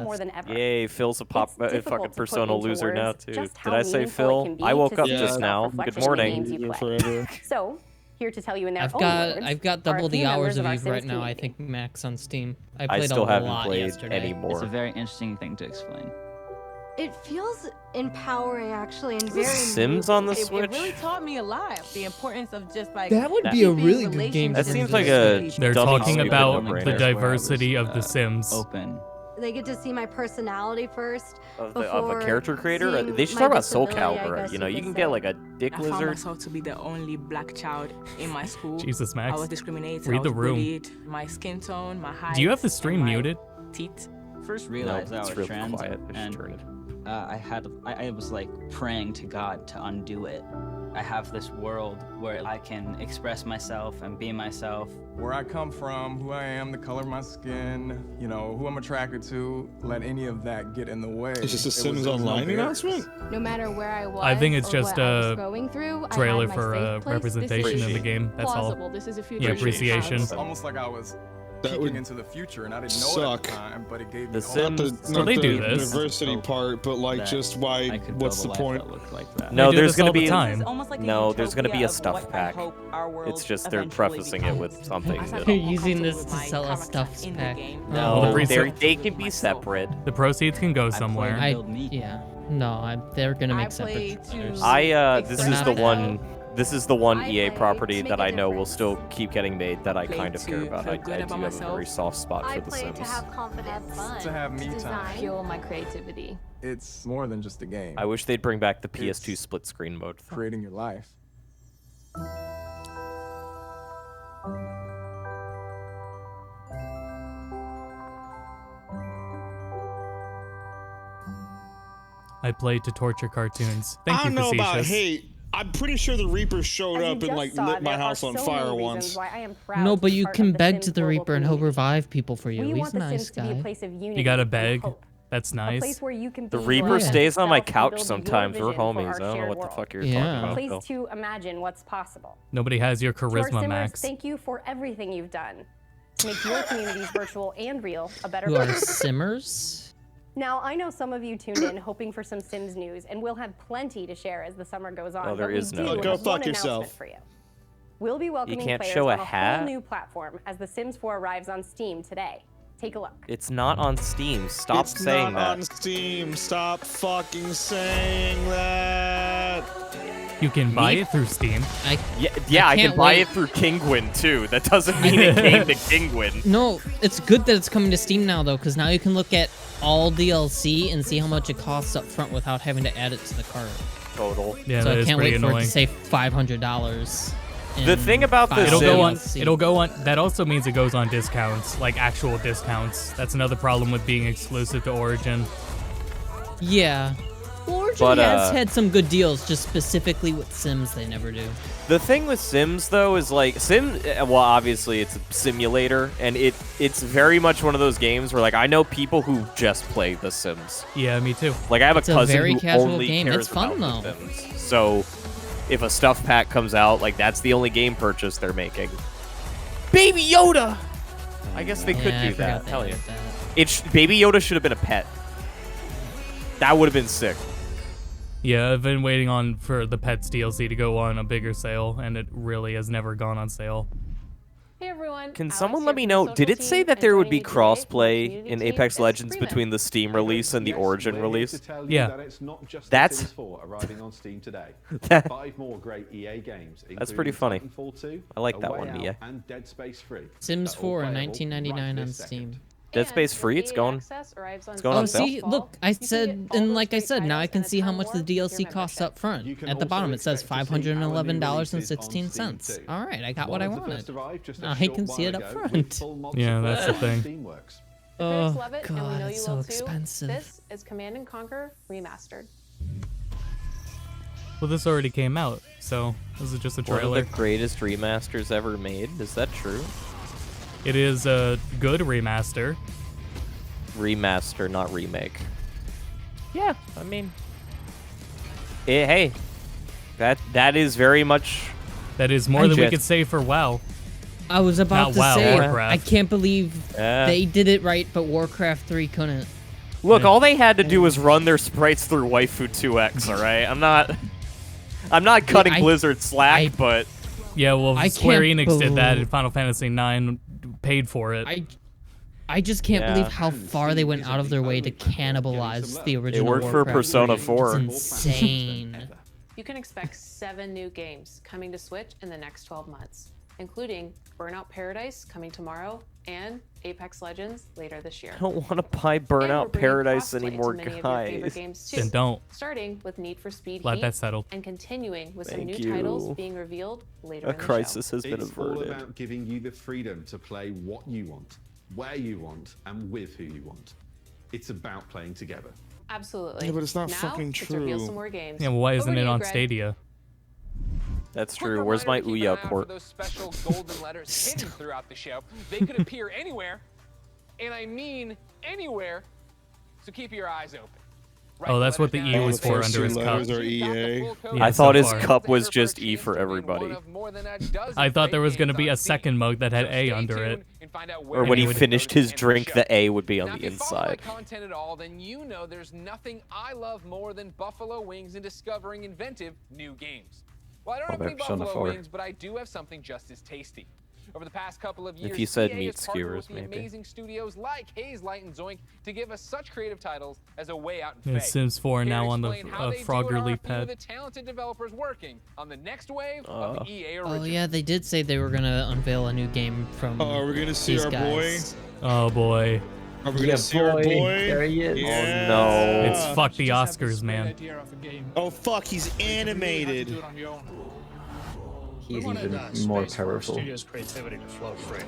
guess. than ever. Yay, Phil's a fucking to put Persona into loser now words too. just Did how I say meaningful it Phil? can be I woke to up see just now. self-reflection Good in the morning. games you play. Forever. So, here to tell you in their I've own got words I've got are a double few the hours members of our Eve Sims right now. I community. think max on Steam. I I played still a haven't lot played yesterday. anymore. It's a very interesting thing to explain. It feels empowering, actually, and Is very Sims on the moving. Switch? It really taught me a lot. The importance of just like That would be a keeping really good game. That to seems bring like to a Switch. They're dummy talking stupid about no-brainer. the That's where I diversity was, of The Sims. Open. They get to see my personality first. Of a before character creator? seeing They should my talk about disability, I SoCal, guess you know, you could can say. get like a dick I found lizard. myself to be the only black child in my school. Jesus, I was Max. discriminated. Read I the was room. bullied. My skin tone, my height. Do you have the stream and my muted? Teeth. First No, realized that I it's was really trans, quiet. I should and turn it. I was like praying to God to undo it. I have this world where I can express myself and be myself. Where I come from, who I am, the color of my skin, you know, who I'm attracted to, let any of that get in the way. Is this a It Sims was no Online barriers. announcement? No matter where I was, I think it's or just what I was a going through, trailer I had my for safe place. representation This of the is game. That's all. plausible. This is a future Yeah, we can appreciation. It's have. almost like I was That peeking would into the future, and I didn't know suck. it at the time, but it gave The me Sims- hope. Not they the do this. diversity part, but like that just I why? could What's build the a life point? that looked like that. No, They do there's this gonna all the be time. no, there's gonna be a stuff pack. It's just they're prefacing it with something. They're using this to sell a stuff pack. Well, the No, pre- they can be separate. The proceeds can go somewhere. Yeah. No, they're gonna make separate played trailers. This They're is the not one. This is the one I EA play property to make that a I know will difference. still keep getting made that I Play kind of care to about. feel I good do about have a very myself. soft spot I for The play Sims. to have confidence, To have me time. design, fuel my creativity. It's more than just a game. I wish they'd bring back the PS2 It's- split screen mode. Creating your life. I played to torture cartoons. Thank I you, don't know about facetious. hate. I'm pretty sure the Reaper showed up and like lit my house on fire once. No, but you can beg to the Reaper and he'll revive people for you. He's a nice guy. You gotta beg. That's nice. The Reaper Yeah. stays on my couch sometimes. We're homies. I don't know what the fuck you're Yeah. talking about. Place Phil. to imagine what's possible. Nobody has your To our charisma, Simmers, Max. thank you for everything you've done to make your communities virtual and real a better Who are place. Simmers? Now, I know some of you tuned in hoping for some Sims news, and we'll have plenty to share as the summer goes on. Oh, there but we is do none. have Go one fuck announcement yourself. For you. We'll be welcoming can't players show a on a hat? whole new platform as The Sims 4 arrives on Steam today. Take a look. It's not on Steam. Stop It's saying not on that. Steam. Stop fucking saying that. You can buy Me? it through Steam. Yeah, I can can't buy wait. it through Kingwin too. That doesn't mean it came to Kingwin. No, it's good that it's coming to Steam now though, because now you can look at all DLC and see how much it costs up front without having to add it to the cart. Total. Yeah, so that I is can't pretty wait for it annoying. to say $500. The thing about The It'll go on. Sims- It'll go on. That also means it goes on discounts, like actual discounts. That's another problem with being exclusive to Origin. Yeah. Origin But, has had some good deals, just specifically with Sims they never do. The thing with Sims though is like well, obviously it's a simulator, and it's very much one of those games where like I know people who just play The Sims. Yeah, me too. Like I have It's a a cousin very who casual only game. cares It's fun, about The though. Sims. So if a stuff pack comes out, like that's the only game purchase they're making. Baby Yoda. I guess they could Yeah, I do forgot that. they Hell did yeah. that. Baby Yoda should have been a pet. That would have been sick. Yeah, I've been waiting on for the Pets DLC to go on a bigger sale, and it really has never gone on sale. Hey everyone. Can Alex someone here let from me the know, social did it team, say that and there would joining be me today from the crossplay community in team Apex is Legends Freeman. between the Steam release and the Origin release? Yeah. That it's not just That's- The Sims 4 arriving on Steam today. That- 5 more great EA games. That's pretty funny. Titanfall 2, I like A that Way one, Out, EA. and Dead Space 3. Sims They're all 4 in playable 1999 right on this second. Steam. Dead Space free? It's going. It's going Oh, on sale. see, look, I said, and like I said, now I can see how much the DLC costs up front. You can At the also bottom, it says expect to see our new releases on Steam $511.16. too. All right, I got what I One of the wanted. first arrived just a Now I short can see while it up ago front. with full mod Yeah, support that's the on thing. Steamworks. Oh, love it, and we God, know it's you so will too. expensive. This is Command & Conquer Remastered. Well, this already came out, so this is just a One trailer. of the greatest remasters ever made. Is that true? It is a good remaster. Remaster, not remake. Yeah, I mean, hey, that is very much. That is more than we could say for WoW. I was about Not to WoW, say, Warcraft. I can't believe they did it right, but Warcraft 3 couldn't. Look, all they had to do was run their sprites through Waifu 2X. All right, I'm not cutting Blizzard slack, but yeah, well, Square can't Enix did that, and Final Fantasy IX paid for it. I just can't believe how far they went out of their way to cannibalize the original. it worked for Warcraft. Persona 4. It's insane. You can expect 7 new games coming to Switch in the next 12 months, including Burnout Paradise coming tomorrow and Apex Legends later this year. I don't want to buy Burnout Paradise anymore, guys. Then don't. Starting with Need for Speed Glad Heat that's settled. and continuing with some Thank new titles you. being revealed later A in the crisis show. has been It's all averted. about giving you the freedom to play what you want, where you want, and with who you want. It's about playing together. Absolutely. Yeah, but it's not now, fucking let's reveal true. some more games. Yeah, well, why isn't Over to it you, on Greg. Stadia? That's true. Where's my Ouya port? Those special golden letters hidden throughout the show. They could appear anywhere, and I mean anywhere. So keep your eyes open. Oh, that's what the E was for under his cup. Letters are EA. I thought his cup was just E for everybody. I thought there was going to be a second mug that had A under it. Or when he finished his drink, the A would be on the inside. Content at all, then you know there's nothing I love more than buffalo wings and discovering inventive new games. Well, I don't have any Persona buffalo 4. wings, but I do have something just as tasty. Over the past couple of years, If you said EA meat has partnered skewers, with the maybe. amazing studios like Haze Light and Zoink to give us such creative titles as A Way Out in Yeah, Fae. Sims 4 Here to now on the explain how they do it Frogger are a Leap few of pad. the talented developers working on the next wave of the EA Oh original. yeah, they did say they were gonna unveil a new game from. Oh, are we gonna see these our guys. Oh boy. Are we gonna see our boy? There he is. Yeah. Oh no. It's fuck the Oscars, man. Oh fuck, he's animated. He's even more powerful. Studio's creativity to flow free.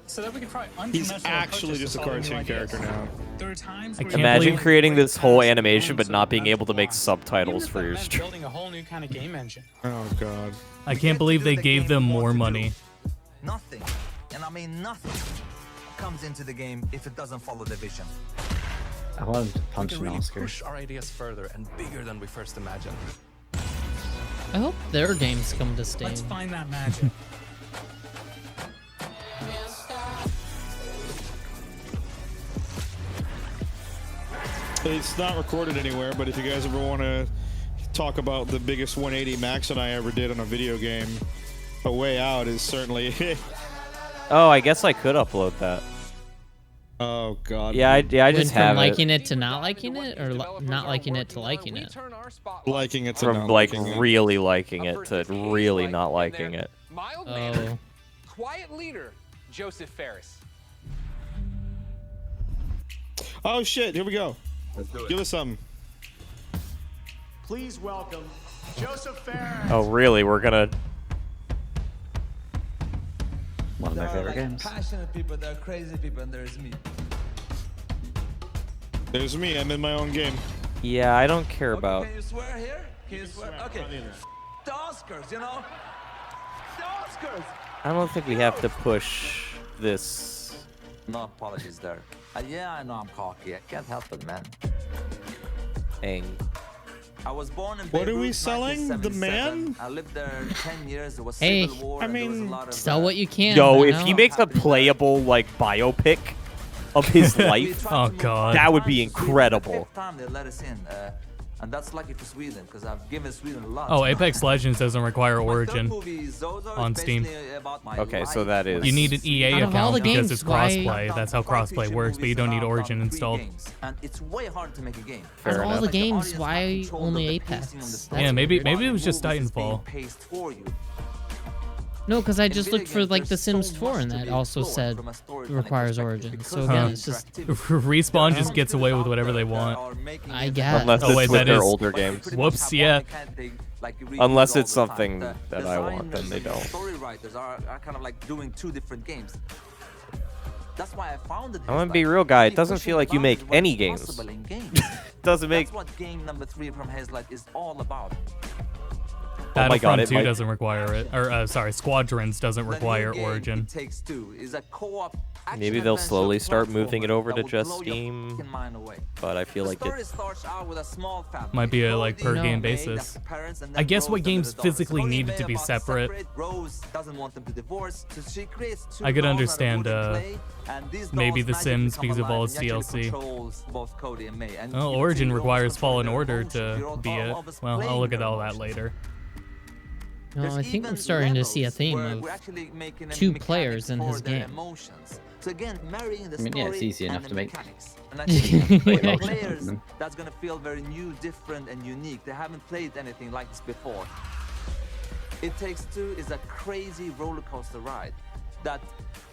So that we can try He's unconventional actually approaches just to a solving new cartoon ideas. character now. There are times I where can't Imagine believe- creating this whole animation but not being able to make subtitles for your meant stream. building a whole new kind of game engine. Oh god. I can't believe they gave them more money. Nothing, and I mean nothing, comes into the game if it doesn't follow the vision. I want him to We punch can an really Oscar. push our ideas further and bigger than we first imagined. I hope their games come to Steam. Let's find that magic. It's not recorded anywhere, but if you guys ever want to talk about the biggest 180 Max and I ever did on a video game, A Way Out is certainly Oh, I guess I could upload that. Oh god. Yeah, I Went just from have liking it. it to not liking it, or not liking it to liking it. Liking it to From not like liking it. really liking it to really not liking it. Mild Oh. mannered, quiet leader, Joseph Ferris. Oh shit, here we go. Give us something. Please welcome Joseph Ferris. Oh really? We're gonna. One of my favorite games. Passionate people, there are crazy people, and there's me. There's me, I'm in my own game. Yeah, I don't care about. Can you swear here? Can you swear? Okay. The Oscars, you know? The Oscars! I don't think we have to push this. No apologies there. Yeah, I know I'm cocky. I can't help it, man. Thing. I was born in What are we Beirut, selling? The 1977. man? I lived there 10 years. There was Hey, civil war. I and there was a mean, lot of, Sell what you can. Yo, you if know? he makes a playable like biopic of his life, Oh god. that would be incredible. Fifth time they let us in, and that's lucky for Sweden because I've given Sweden a lot. Oh, Apex Legends doesn't require My third Origin movie, Zozo, is on Steam. basically about my Okay, so life. that is. You need an EA Out of all account the because games, it's why- crossplay. That's how crossplay works, but you don't need Origin installed. And it's way hard to make a game. Fair Of all enough. the Like games, audience have why control only of the Apex? pacing on the That's story. Yeah, maybe While it was just movies is being Titanfall. paced for you. No, because I In just video looked for games, like The there's so Sims 4, much and to that be also explored said from a storytelling requires perspective Origin. because So of again, the it's just interactivity. Respawn just gets away with whatever they want. I guess. Unless Oh, it's wait, with that their is- older games. Whoops, yeah. Unless it's something that I want, then they don't. Story writers are kind of like doing two different games. That's why I founded. I'm gonna be real, guy. It doesn't feel like you make any games. In games. Doesn't make. That's what game number 3 from Hazelight is all about. my god, Battlefront 2 doesn't require it. Or, sorry, Squadrons doesn't require Origin. Takes Two is a co-op Maybe they'll slowly start moving it over to just Steam, but I feel like it Might be a like per game basis. I guess what games physically needed to be separate. I could understand maybe The Sims because of all its DLC. Well, Origin requires Fallen Order to be it. Well, I'll look at all that later. No, I think I'm starting to see a theme of 2 players in his game. So again, marrying the I mean, yeah, it's easy enough to make. And I think for players, that's gonna feel very new, different, and unique. They haven't played anything like this before. It Takes Two is a crazy roller coaster ride. That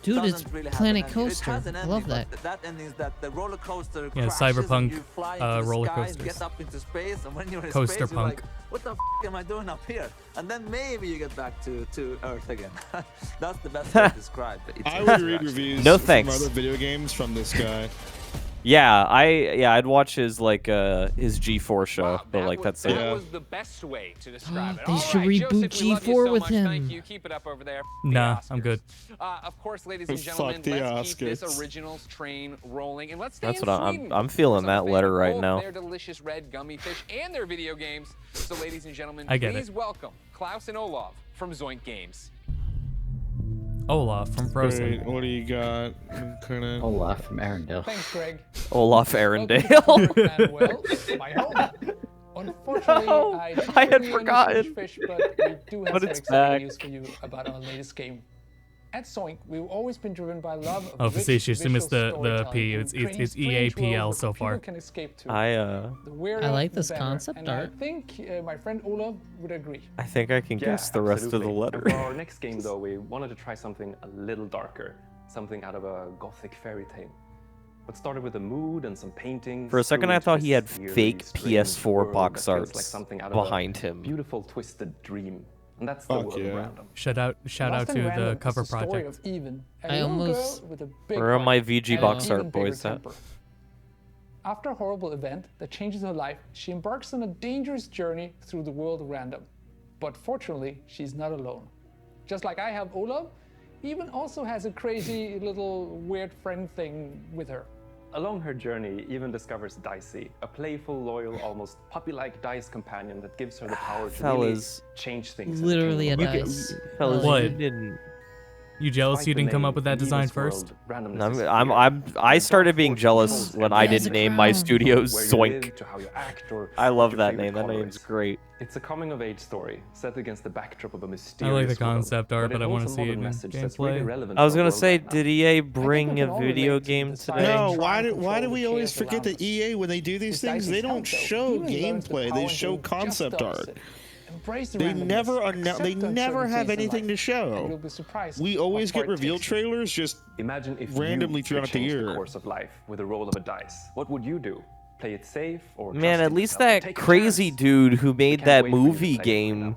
Dude, it's doesn't really have Planet an ending. It Coaster. has an I ending, love that. but that ending is that the roller coaster Yeah, crashes and Cyberpunk, you fly into the roller sky and coasters. get up into space, and when you're in Coaster space, you're like, punk. what the am I doing up here? And then maybe you get back to Earth again. That's the best way to describe it. I would read reviews No from thanks. other video games from this guy. Yeah, I'd watch his like his G4 show, but like that's That it. was the best way to describe it. They All should right, reboot Joseph, we love you G4 so with much. him. Thank you. Keep it up over there. Nah, I'm good. Of course, ladies and Fuck gentlemen, the let's keep this Oscars. originals train rolling, and let's stay That's in what Sweden. I'm feeling Some that fans letter of right both now. Their delicious red gummy fish and their video games. So, ladies and gentlemen, I get please it. welcome Klaus and Olav from Zoink Games. Olaf from Frozen. Wait, what do you got? Kinda... Olaf from Arendelle. Thanks, Greg. Olaf Arendelle. And well, my home. Unfortunately, No, I had forgotten. Fish, but we do have But some it's exciting back. news for you about our latest game. At Zoink, we've always been driven by love of Oh, rich facetious. You missed visual the P. storytelling It's and creating strange EAPL worlds so that people far. can escape to. I The weirder, I like the this better, concept and art. I think my friend Olav would agree. think I can guess the rest of the absolutely. letter. And for our next game, though, we wanted to try something a little darker, something out of a gothic fairy tale. What started with a mood and some paintings. For a second, I thought he had fake PS4 world box that feels arts like something out of behind a him. Beautiful, twisted dream. And that's the Fuck world yeah. of Random. Shout out Lost to in the Random cover is the story project. of Even, a I little almost- girl with a big Where are heart my VG and box an art even bigger boys at? temper. After a horrible event that changes her life, she embarks on a dangerous journey through the world of Random. But fortunately, she's not alone. Just like I have Olav, Even also has a crazy little weird friend thing with her. Along her journey, Even discovers Dicey, a playful, loyal, almost puppy-like dice companion that gives her the power to really Fellas. change things. Literally a You dice. Fellas, What? you didn't. You jealous Despite you the didn't come name, up with that Eva's design world, first? randomness is fear. I started being jealous when I There's didn't a name my crown. studio Where you live, Zoink. to how you act, or I what love your that favorite name. That color name's is. great. It's a coming-of-age story set against the backdrop of a I mysterious like the world, concept art, but it I want to holds a see it modern in message that's really gameplay. relevant I was to our gonna world say, right now. did EA bring we a can all video relate to game the design. today? No, Try why and do control we the always chaos forget around that us. EA, when they do these It's things, they Dicey's don't help, though. show Even learns the gameplay. power They to show just concept the art. opposite. Embrace the They randomness, never accept they never have uncertainties in anything to life, and you'll show. be surprised We how always far get it reveal takes you. trailers just Imagine if randomly you throughout could the change year. the course of life with the roll of a dice. What would you do? Play it safe or Man, trust at in least yourself? that Take a crazy chance. dude who made can't that wait for you to movie play it game,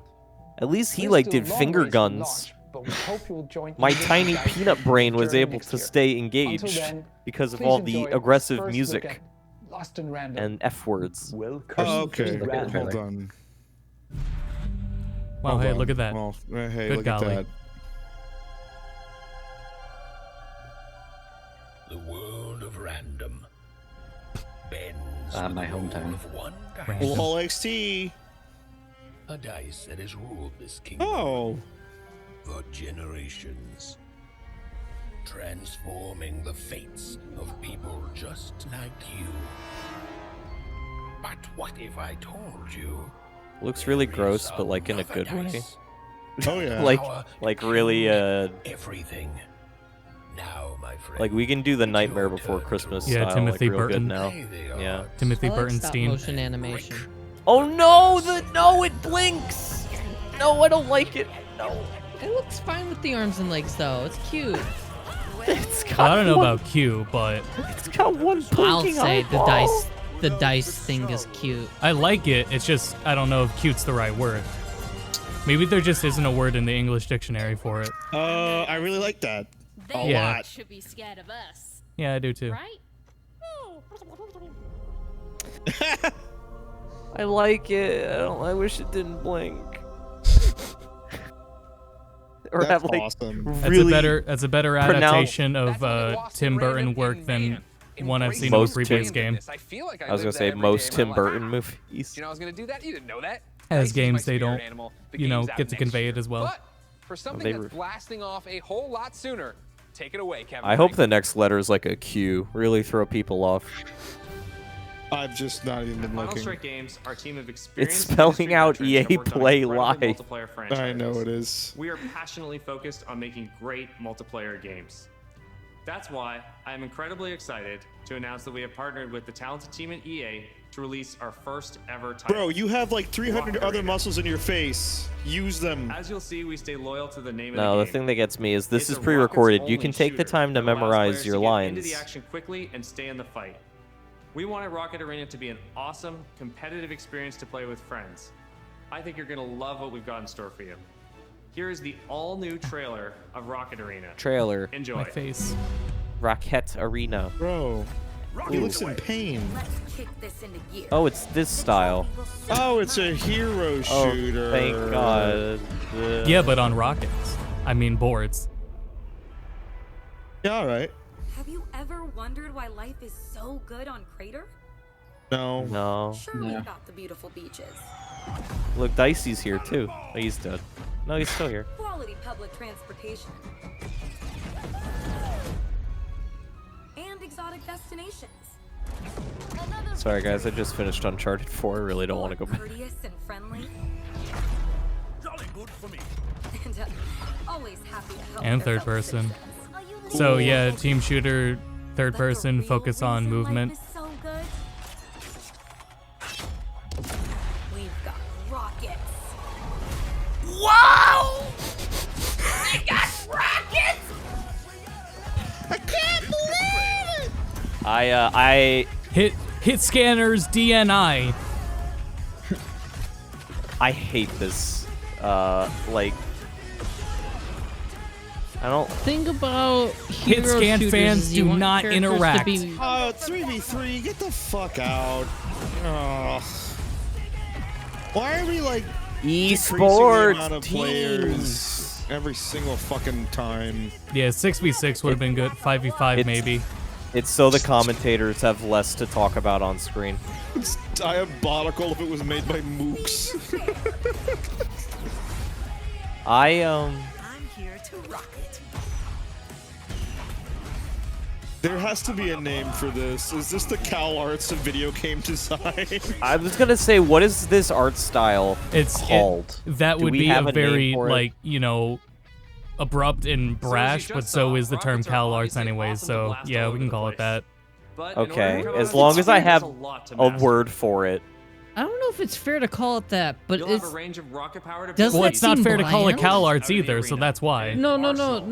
at least he We're like still did a long finger ways from guns. launch, but we hope you'll join My Even tiny and Dicey peanut brain was journey able next to year. stay Until engaged then, because of please all the enjoy aggressive first look music at Lost in Random. and F words. Welcome Oh, okay. to Random. Hold on. Wow, Hold hey, on. look at that. Well, hey, Good look golly. at that. The world of Random bends My with the roll hometown. of one Random. dice. Well, XT. A dice that has ruled this kingdom Oh. for generations, transforming the fates of people just like you. But what if I told you? Looks really gross, but like in a good way. Oh yeah. like really Everything. Now, my friend. like we can do the Nightmare Before Christmas Yeah, style Timothy like real Burton. good now. There they are. Yeah. Timothy I like stop Burtonstein. motion animation. Oh no, no, it blinks. No, I don't like it. No. It looks fine with the arms and legs though. It's cute. It's got I don't know one, about Q, but it's got one I'll blinking say eyeball. the dice thing is cute. I like it. It's just I don't know if cute's the right word. Maybe there just isn't a word in the English dictionary for it. I really like that. A Yeah. lot. Should be scared of us, Yeah, I do too. right? I like it. I wish it didn't blink. or That's have like awesome. really That's a better adaptation of Tim Burton work than one I've seen of a previous game. I was gonna say most Tim Burton movies. You know I was gonna do that? You didn't know that. As Dicey's my games, they spirit don't, animal. The you know, game's out get to next convey year. it as well. But for something that's blasting off a whole lot sooner, take it away, Kevin. I hope the next letter is like a Q. Really throw people off. I've just not even been Final looking. Strike Games, our team of It's experienced spelling industry out veterans EA have worked on Play incredible Live. multiplayer franchises. I know it is. We are passionately focused on making great multiplayer games. That's why I am incredibly excited to announce that we have partnered with the talented team at EA to release our first ever title. Bro, you have like 300 Rocket other Arena. muscles in your face. Use them. As you'll see, we stay loyal to the name of No, the the game. thing that gets me is this It's is a pre-recorded. You rockets-only can take the shooter time to that allows memorize players your to get lines. into the action quickly and stay in the fight. We wanted Rocket Arena to be an awesome, competitive experience to play with friends. I think you're gonna love what we've got in store for you. Here is the all-new trailer of Rocket Arena. Trailer. Enjoy. My face. Rocket Arena. Bro, he looks in pain. Oh, it's this style. Oh, it's a hero shooter. Oh, thank God. Yeah, but on rockets. I mean boards. Yeah, all right. Have you ever wondered why life is so good on Crater? No. No. Sure, we've got the beautiful beaches, Look, Dicey's here too. Oh, he's dead. No, he's still here. quality public transportation, and exotic destinations. Sorry, guys. I just finished Uncharted 4. I really don't want to go back. Courteous and friendly. Jolly good for me. And always happy to help. And their third fellow person. citizens. So yeah, team shooter, third person, focus on movement. So good. We've got rockets. Wow! I got rockets! I can't believe it! I hit scanners DNI. I hate this. Like, I don't think about Hit hero scan shooters fans is you do want not characters to interact. be- Oh, 3v3, get the fuck out. Ugh. Why are we like decreasing the Esports amount of players every single fucking time? Yeah, 6v6 would have been good. 5v5 maybe. It's so the commentators have less to talk about on screen. It's diabolical if it was made by mooks. I'm here to rock it. There has to be a name for this. Is this the Cal Arts of video game design? I was gonna say, what is this art style called? That Do would we be have a name very, for it? like, you know, abrupt and brash, but so is the term Cal Arts anyway, so yeah, we can call it that. Okay, as long as I have a word for it. I don't know if it's fair to call it that, but You'll have it's a range of rocket power to does Well, that it's not seem fair to call it bland? Cal Arts either, so that's why. No.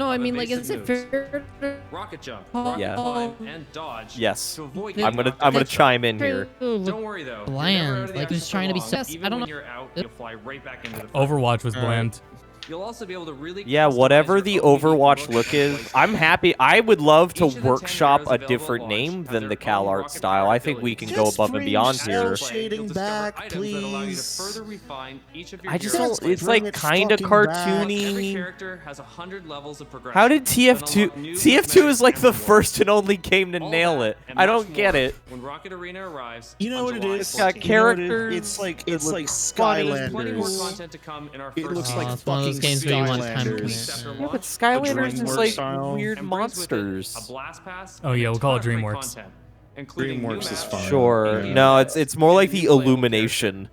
I mean, like, is it moves. fair? Rocket jump, Oh. rocket Yeah. climb, and dodge. Yes. To avoid I'm getting gonna knocked chime in here. Don't worry though. You're Bland, never out of the like, action just trying to be for long. sus. Even I don't when know. you're out, you'll fly right back into the fight. Overwatch was bland. You'll also be able to really Yeah, whatever the Overwatch look is, I'm happy. I would love to workshop a different name than the Cal Art style. I think we can go above and beyond here. Shading back, please. I just don't. It's like kind of Every cartoony. character has 100 levels of progression. How did TF2? TF2 is like the first and only game to nail it. I don't get it. When Rocket Arena arrives, You know what it is? It's got You know what it is? characters. It's like It looks There's plenty more Skylanders. content to come in our It first looks season. like it's one of those fucking games where you want time Skylanders. commitment. Yeah, but Skylanders is DreamWorks like style. weird And brings with it monsters. a blast pass Oh and yeah, a we'll call it ton of great DreamWorks. content, including new DreamWorks is maps, fine. Sure. Yeah. No, it's more like the Illumination.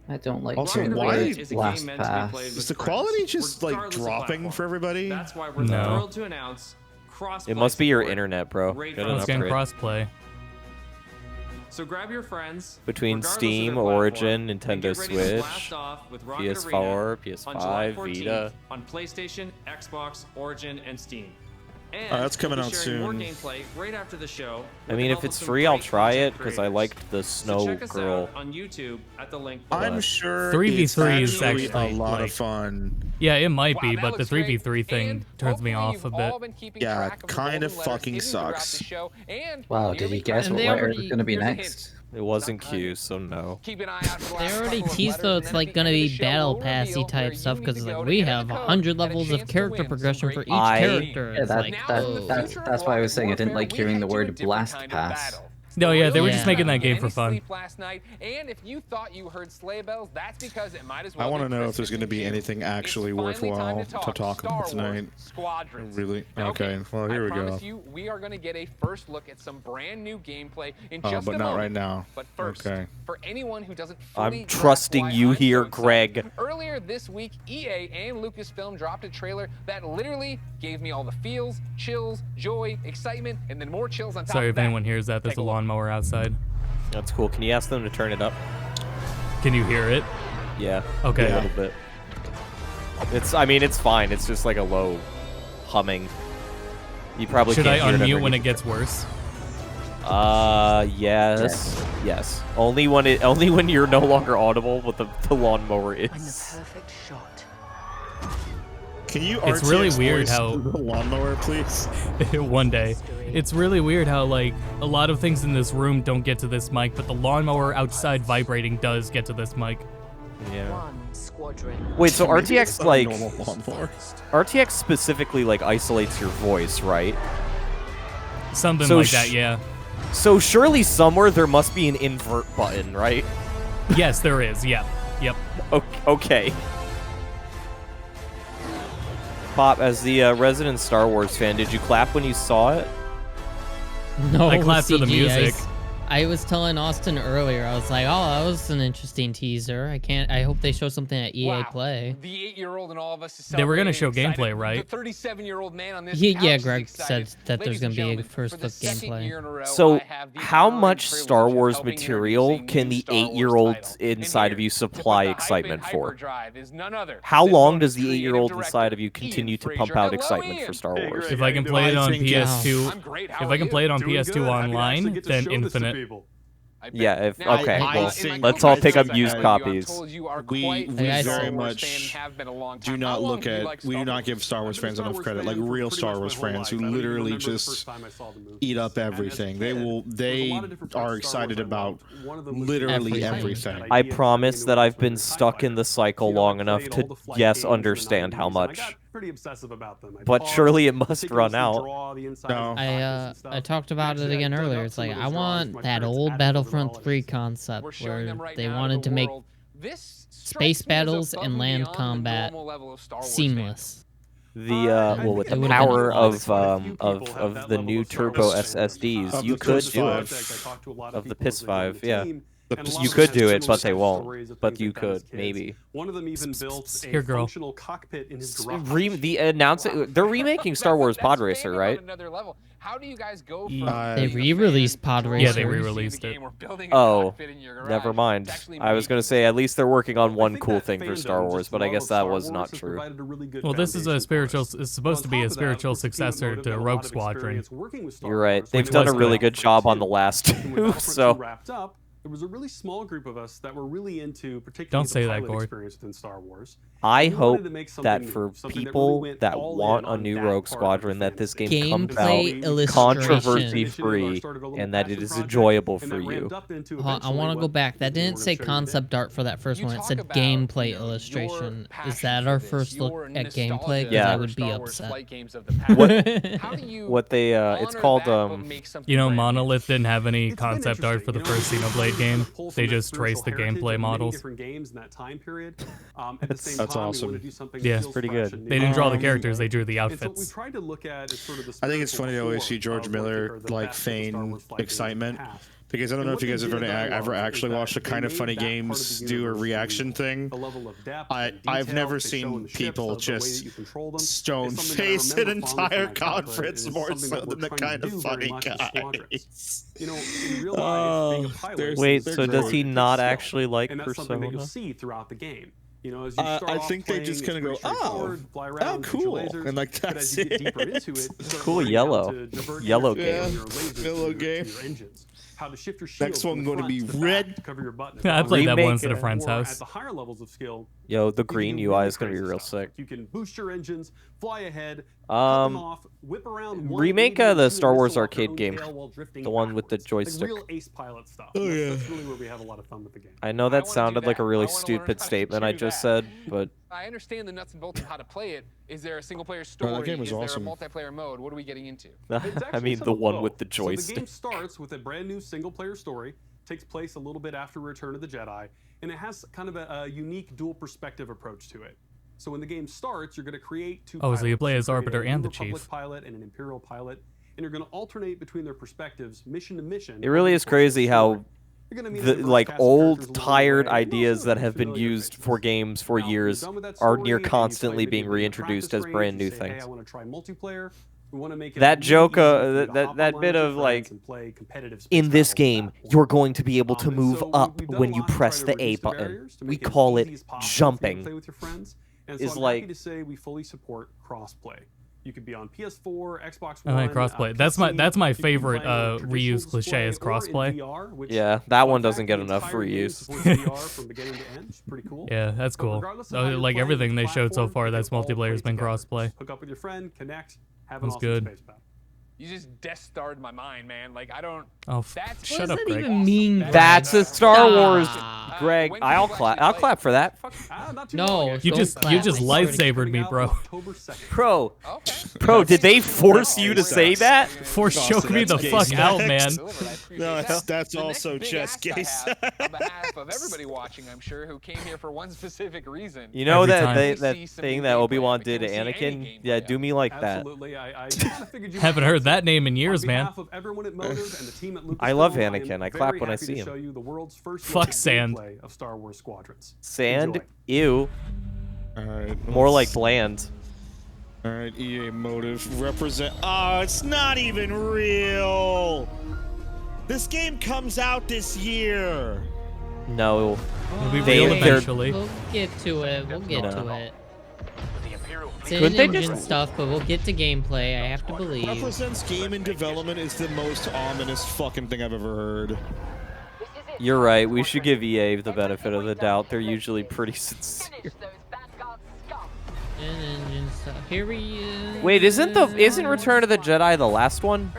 I don't like Also, the why word is a Last game meant to be Pass. played Is with the friends, quality just like regardless of dropping platform. for everybody? That's why we're No. thrilled to announce It must be your support internet, bro. right Get from an Let's the get upgrade. crossplay. So grab your friends Between regardless of Steam, their Origin, platform, and Nintendo get ready to blast Switch, off with Rocket PS4, Arena PS5, on July 14th Vita. on PlayStation, Xbox, Origin, and Steam. And that's coming we'll be out sharing more soon. gameplay right after the show. I with mean, the if help it's of some free, I'll great try content it because I creators. liked the So Snow check us Girl. out on YouTube at the link below. I'm sure 3v3 it's is actually actually a lot like- of fun. Yeah, it might be, Wow, that but the looks 3v3 great. thing And turns me hopefully off a you've bit. all been keeping Yeah, track of the kind of golden letters fucking hidden throughout sucks. the show. And Wow, here did we we go. guess And what they letter already- was going to be Here's a hint. next? It wasn't Q, so no. Keep an eye out for the They last already couple of teased though letters, it's and then like at the gonna end of be the show, battle we'll passy reveal where type you stuff need because to like go to we enter have the code 100 and a levels chance of to character win some progression great for each character. Yeah, It's like, that's oh. that's why I was saying I didn't like hearing the word blast pass. No, yeah, they were just Yeah. making that game for Any fun. sleep last night, and if you thought you heard sleigh bells, that's because it might as well I want be to know if Christmas there's going to in be June. anything actually It's finally time worthwhile to talk Star about Wars tonight. Squadrons. Really? Now, Okay. Well, here we I go. promise you, we are going to get a first look at some brand new gameplay in just But a not moment. right now. But first, Okay. for anyone who doesn't fully I'm trusting grasp you why I'm here, so excited, Greg. earlier this week, EA and Lucasfilm dropped a trailer that literally gave me all the feels, chills, joy, excitement, and then more chills on top Sorry of if that. anyone hears that. There's a lawnmower outside. That's cool. Can you ask them to turn it up? Can you hear it? Yeah. Okay. A little bit. I mean, it's fine. It's just like a low humming. You probably Should I can't hear it unmute when it underneath. gets worse? Yes. Yes. Only when you're no longer audible, but the lawnmower is. Perfect shot. Can you It's really RTX weird voice how the lawnmower, please? one day. It's really weird how like a lot of things in this room don't get to this mic, but the lawnmower outside vibrating does get to this mic. Yeah. Wait, so Maybe it's RTX not a like normal lawnmower. RTX specifically like isolates your voice, right? Something So like that, yeah. So surely somewhere there must be an invert button, right? Yes, there is. Yeah. Yep. Okay. Pop, as the resident Star Wars fan, did you clap when you saw it? No, I clapped for the CG, music. I was telling Austin earlier, I was like, oh, that was an interesting teaser. I hope they show something at EA Play. The 8-year-old and all of us is They were gonna celebrating show and excited. gameplay, right? The 37-year-old man on this Yeah, couch Greg is excited. said that there's Ladies going and to be a gentlemen, first for the look second year gameplay. in a row, So, I have the how honor and much privilege Star of Wars helping material introduce a can new the Star Wars 8-year-old title. inside And of you here, to put supply the hype excitement in for? hyperdrive is none other How than long bonus does the creative 8-year-old director inside of you continue to Ian pump Fraser. out Hello, excitement Ian. for Star Wars? If I can play it on PS2, I'm great. if I can play it on PS2 online, then Infinite. Yeah, if Now, okay, I- well, in my let's all pick up cooking used segment, copies. I'm told you are We quite we the Star very Wars much fan, have been a long do time. not How long look do you at like we Star do not Wars? give Star Wars fans enough credit. Like fan for real pretty Star much Wars my whole fans who life. I don't even literally remember the just first time I saw the movie. eat up And as a everything. kid, They there was a they lot of different are parts of Star Wars excited I about loved. One of them was literally Everything. everything. I promise that I've been stuck in the cycle long enough to yes understand how much. Pretty obsessive about them. But surely it must run out. No. I talked about it again earlier. It's like I want that old Battlefront 3 concept where they wanted to make space battles and land combat seamless. The well, with It the would've been power awesome. of the new turbo SSDs, you could do it. Of the PS5, yeah. You could do it, but they won't. But you could, maybe. One of them even built a Here, girl. functional cockpit in his garage. They're remaking Star Wars Pod Racer, right? How do you guys go from They re-released Pod Racer. Yeah, they re-released it. Oh, never mind. I was gonna say at least they're working on one cool thing for Star Wars, but I guess that was not true. Well, this is a spiritual. It's supposed to be a spiritual successor to Rogue Squadron. You're right. They've done a really good job on the last two, so. There was a really small group of us that were really into particularly Don't say the that, pilot Gord. experience within Star Wars. I And we hope wanted to make that something for new, something people really went that all want in a on new that Rogue part of Squadron, the that this game fantasy. comes Gameplay out illustration. controversy free, and that it is enjoyable for you. I want to go back. That didn't say concept art for that first one. It said gameplay illustration. Is that our first look at gameplay? 'Cause Yeah. I would be upset. What they it's called You know, Monolith didn't have any concept art for the first Xenoblade game. They just traced the gameplay models. Different games in that time period. At the same That's time, we awesome. wanted to do something Yeah, that it's feels pretty fresh good. and They new. didn't draw the characters; they drew the And so what we outfits. tried to look at is sort of the I think it's spiritual funny to always core see George of what Miller the like best of the Star feign Wars flight games excitement. in the past. Because I don't And know what if you they guys have did ever, that I ever loved actually is watched a that kind of they funny made that part of games the do a universe reaction really thing. the level of depth, I've detail never they show in seen the ships, people the way that just you control them. stone It's something that I face an remember fondly from entire my childhood, conference and it's more something so that we're than the trying to kind of do very funny much as Squadrons. guys. You know, in real life, being a pilot. Wait, is so does very he not skill, actually like and that's something that you'll Persona? see throughout the game. You know, as you start I off think they playing, just it's kind of go, pretty straightforward, fly around, shoot your cool, lasers, and like but that's as you get it. deeper into it, you start Cool learning how yellow. to divert Yellow your game. lasers Yellow to game. your engines. how to shift your shield. Next one going to be red. To cover your button. I played that once at a Or friend's house. At the higher levels of skill, Yo, the you can green do UI really is gonna be crazy real stuff. sick. You can boost your engines, fly ahead, cut them off, whip around. Remake 180 the and Star Wars whistle off your arcade own game, tail while drifting the one with the backwards. joystick. Like real ace pilot stuff. Oh, yeah. That's really where we have a lot of fun with the game. I know that sounded like a really stupid statement I just said, but I understand the nuts and bolts of how to play it. Is there a single-player story? that game was is awesome. there a multiplayer mode? What are we getting into? It's I actually mean some the of one both. with the So the game joystick. starts with a brand new single-player story, takes place a little bit after Return of the Jedi, and it has kind of a unique dual perspective approach to it. So when the game starts, you're going to create two Oh, so you pilots. play as create Arbiter a and New the Republic Chief. pilot and an Imperial pilot, and you're going to alternate between their perspectives, mission to mission. It really is crazy how the like old tired way, and ideas also that the have been familiar used for games for Now, when you're years done with that are story near and you constantly play being maybe a reintroduced practice as brand range, new you say, hey, things. I want to try multiplayer. We want to make it That really joke, easy for you to that hop that online bit with your of friends like, and play competitive space in this battles at game, that point. you're going to be able to And move so up we've done when a you lot to press try the to A reduce the button. barriers to We make it as call easy it as possible for you to jumping. play with your friends. And so Is I'm like happy to say we fully support crossplay. You could be on PS4, Xbox I One, like crossplay. PC. That's my You could be favorite playing on traditional reused cliche is display or in crossplay. VR, which, Yeah, that one fun doesn't fact, get the enough entire game reuse. supports VR from beginning to end. It's pretty cool. Yeah, that's But cool. regardless of how you're Like playing, everything they which showed so platform, far, you that's can all multiplayer's play been together. crossplay. Hook up with your friend, connect, have an That's awesome good. space battle. You just Death Starred my mind, man. Like I don't. Oh, That's shut up, that Greg. even mean? That's a Star Wars, Stop. Greg. when I'll people clap. actually I'll play- clap for that. Not too No, long, You actually. just Don't you just clap. lightsabered me, bro. October 2nd. Bro, Okay. bro, did they force you to say that? Force Austin, choke me the that's fuck gay out, sex. man. No, that's The also next big just ask I case. have on behalf of everybody watching, I'm sure, who came here for one specific reason. You know Every that time. that See some thing new that gameplay, Obi-Wan but did to can we see any Anakin? gameplay Yeah, of do it? me like that. Absolutely. I kinda figured you Haven't might heard that name in On years, man. behalf of everyone at Motive and the team at I love Lucasfilm, Anakin. am I clap very when I happy see to him. show you the world's first Fuck look at sand. gameplay of Star Wars Squadrons. Sand? Enjoy. Ew. All right. More like bland. All right, EA Motive represent. Oh, it's not even real. This game comes out this year. No. It'll be They- real they're- eventually. We'll get to it. We'll get No. to it. It's Couldn't they in-engine just- stuff, but we'll get to gameplay. I have to believe. Represents game in development is the most ominous fucking thing I've ever heard. You're right. We should give EA the benefit of the doubt. They're usually pretty sincere. In-engine stuff. Here we Wait, isn't Return of the Jedi the last one?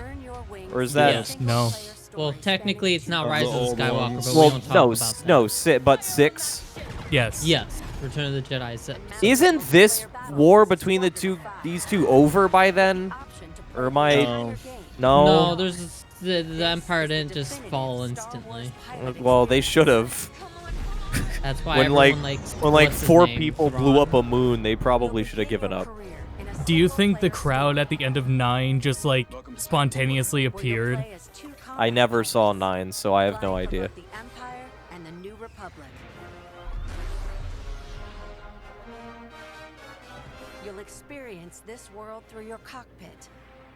Or is that Yes. No. Well, technically, it's not Of Rise the of the old Skywalker, ones. but we well, don't talk no, about that. no, but 6. Yes. Yes, Return of the Jedi. Isn't this war between these two over by then? Or am I? No. No, there's the Empire didn't just fall instantly. Well, they should have. That's why When everyone like likes when like what's his 4 name, people Thrawn. blew up a moon, they probably should have given up. Do you think the crowd at the end of 9 just like spontaneously appeared? I never saw 9, so I have no idea. The Empire and the New Republic. You'll experience this world through your cockpit.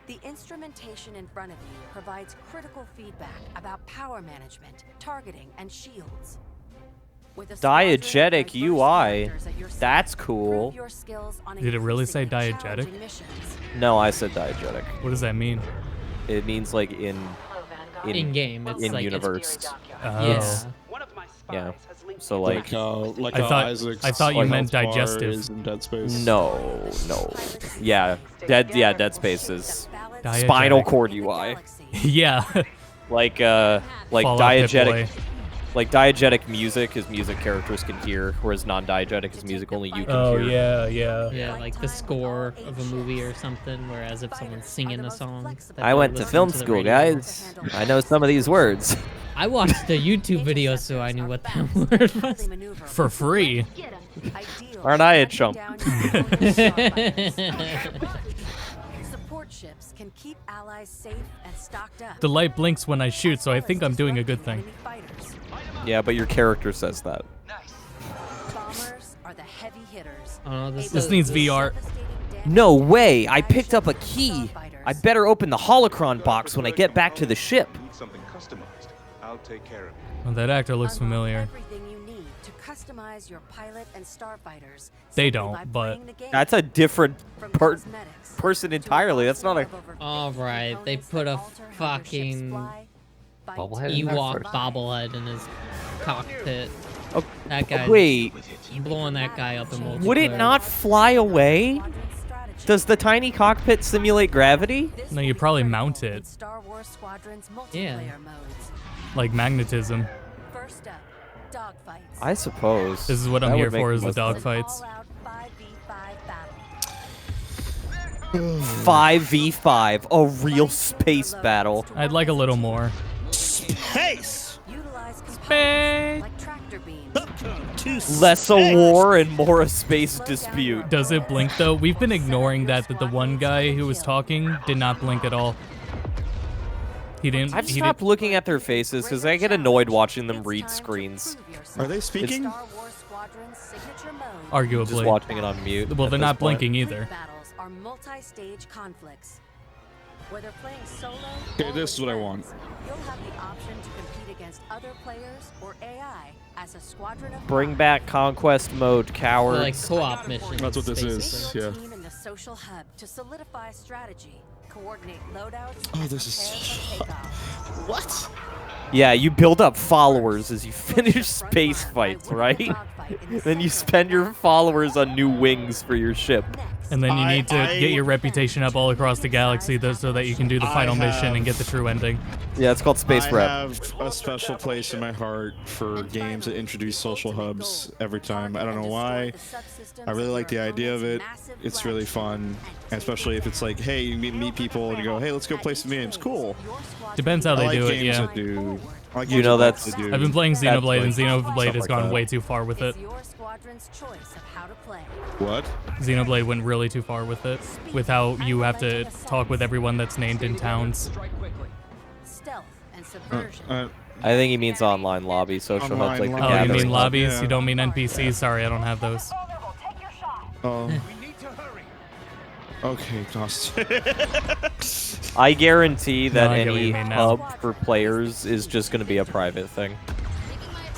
The instrumentation in front of you provides critical feedback about power management, targeting, and shields. With a squadron of Diegetic diverse UI. characters at your side, That's prove cool. your skills on Did it really say increasingly diegetic? challenging missions. No, I said diegetic. What does that mean? It means like in In-game, it's in like universe. Oh. Yeah. Yeah. So like like I how thought- Isaac's I thought you health meant bar digestive. is in Dead Space. no. Yeah, Dead Space is Diegetic. spinal cord UI. Yeah. Like Fallout diegetic. Pip-Boy. Like diegetic music is music characters can hear, whereas non-diegetic is music only you can Oh hear. yeah. Yeah, like the score of a movie or something, whereas if someone's singing a song. that I they're went to listening film the school, radio. guys. I know some of these words. I watched the YouTube video, so I knew what that word was. For free. Aren't I a chump? Support ships can keep allies safe and stocked up. The light blinks when I shoot, so I think I'm doing a good thing. Yeah, but your character says that. Bombers are the heavy hitters. Oh, This needs VR. No way! I picked up a key! I better open the holocron box when I get back to the ship. Need something customized. I'll take care of it. Well, that actor looks familiar. Everything you need to customize your pilot and starfighters. They simply by don't, but playing the game. That's a different From person entirely. That's not a... Alright, they put a fucking Ewok bobblehead in his cockpit. That guy. Wait. Blowing that guy up in multiplayer. Would it not fly away? Does the tiny cockpit simulate gravity? No, you probably mount it. Yeah. Like magnetism. I suppose. This is what I'm That here would make for, is the most sense. dogfights. 5v5, a real space battle. I'd like a little more. Space! Less a war and more a space dispute. Does it blink though? We've been ignoring that the one guy who was talking did not blink at all. He didn't. I've stopped looking at their faces because I get annoyed watching them read screens. Are they speaking? Arguably. Just watching it on mute. Well, they're not blinking either. Are multi-stage conflicts. Whether playing solo, Okay, this is what I want. you'll have the option to compete against other players or AI as a squadron of Bring back conquest mode, cowards. Like co-op missions. That's what this is. Yeah. team in the social hub to solidify strategy, coordinate loadouts. Oh, this is. What? Yeah, you build up followers as you finish space fights, right? Then you spend your followers on new wings for your ship. And then you need to get your reputation up all across the galaxy so that you can do the final mission and get the true ending. Yeah, it's called Space Rep. I have a special place in my heart for games that introduce social hubs every time. I don't know why. I really like the idea of it. It's really fun, especially if it's like, hey, you meet people and you go, hey, let's go play some games. Cool. Depends how they do it, yeah. You know that's. I've been playing Xenoblade, and Xenoblade has gone way too far with it. What? Xenoblade went really too far with it, with how you have to talk with everyone that's named in towns. I think he means online lobby, social hubs like the Oh, you mean Gathering. lobbies? Yeah. You don't mean NPCs? Sorry, I don't have those. Oh. Okay, Dustin. I guarantee that No, I get what any you mean now. hub for players is just going to be a private thing.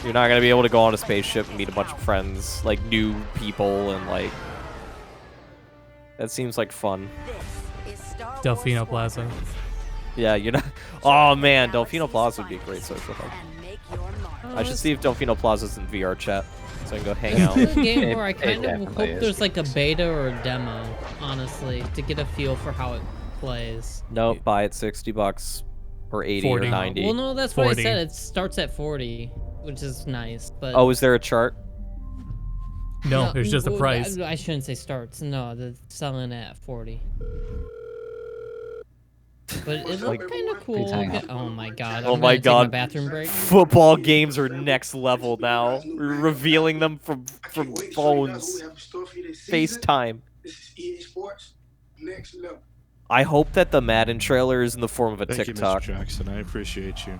You're not going to be able to go on a spaceship and meet a bunch of friends, like new people, and like... That seems like fun. Delfino Plaza. Yeah, you're not... Oh man, Delfino Plaza would be a great social hub. I should see if Delfino Plaza's in VR chat, so I can go hang out. It's a game where I kind of hope there's like a beta or a demo, honestly, to get a feel for how it plays. Nope, buy it $60 or 80 40. or 90. Well, no, that's what I 40. said. It starts at 40, which is nice. But Oh, is there a chart? No, it's just a well, price. I shouldn't say starts. No, they're selling at 40. But it looked kind of cool. Oh my god. Oh I'm my gonna take god. bathroom break. Football games are next level now. We're revealing them from phones. FaceTime. I hope that the Madden trailer is in the form of a Thank TikTok. you, Mr. Jackson. I appreciate you.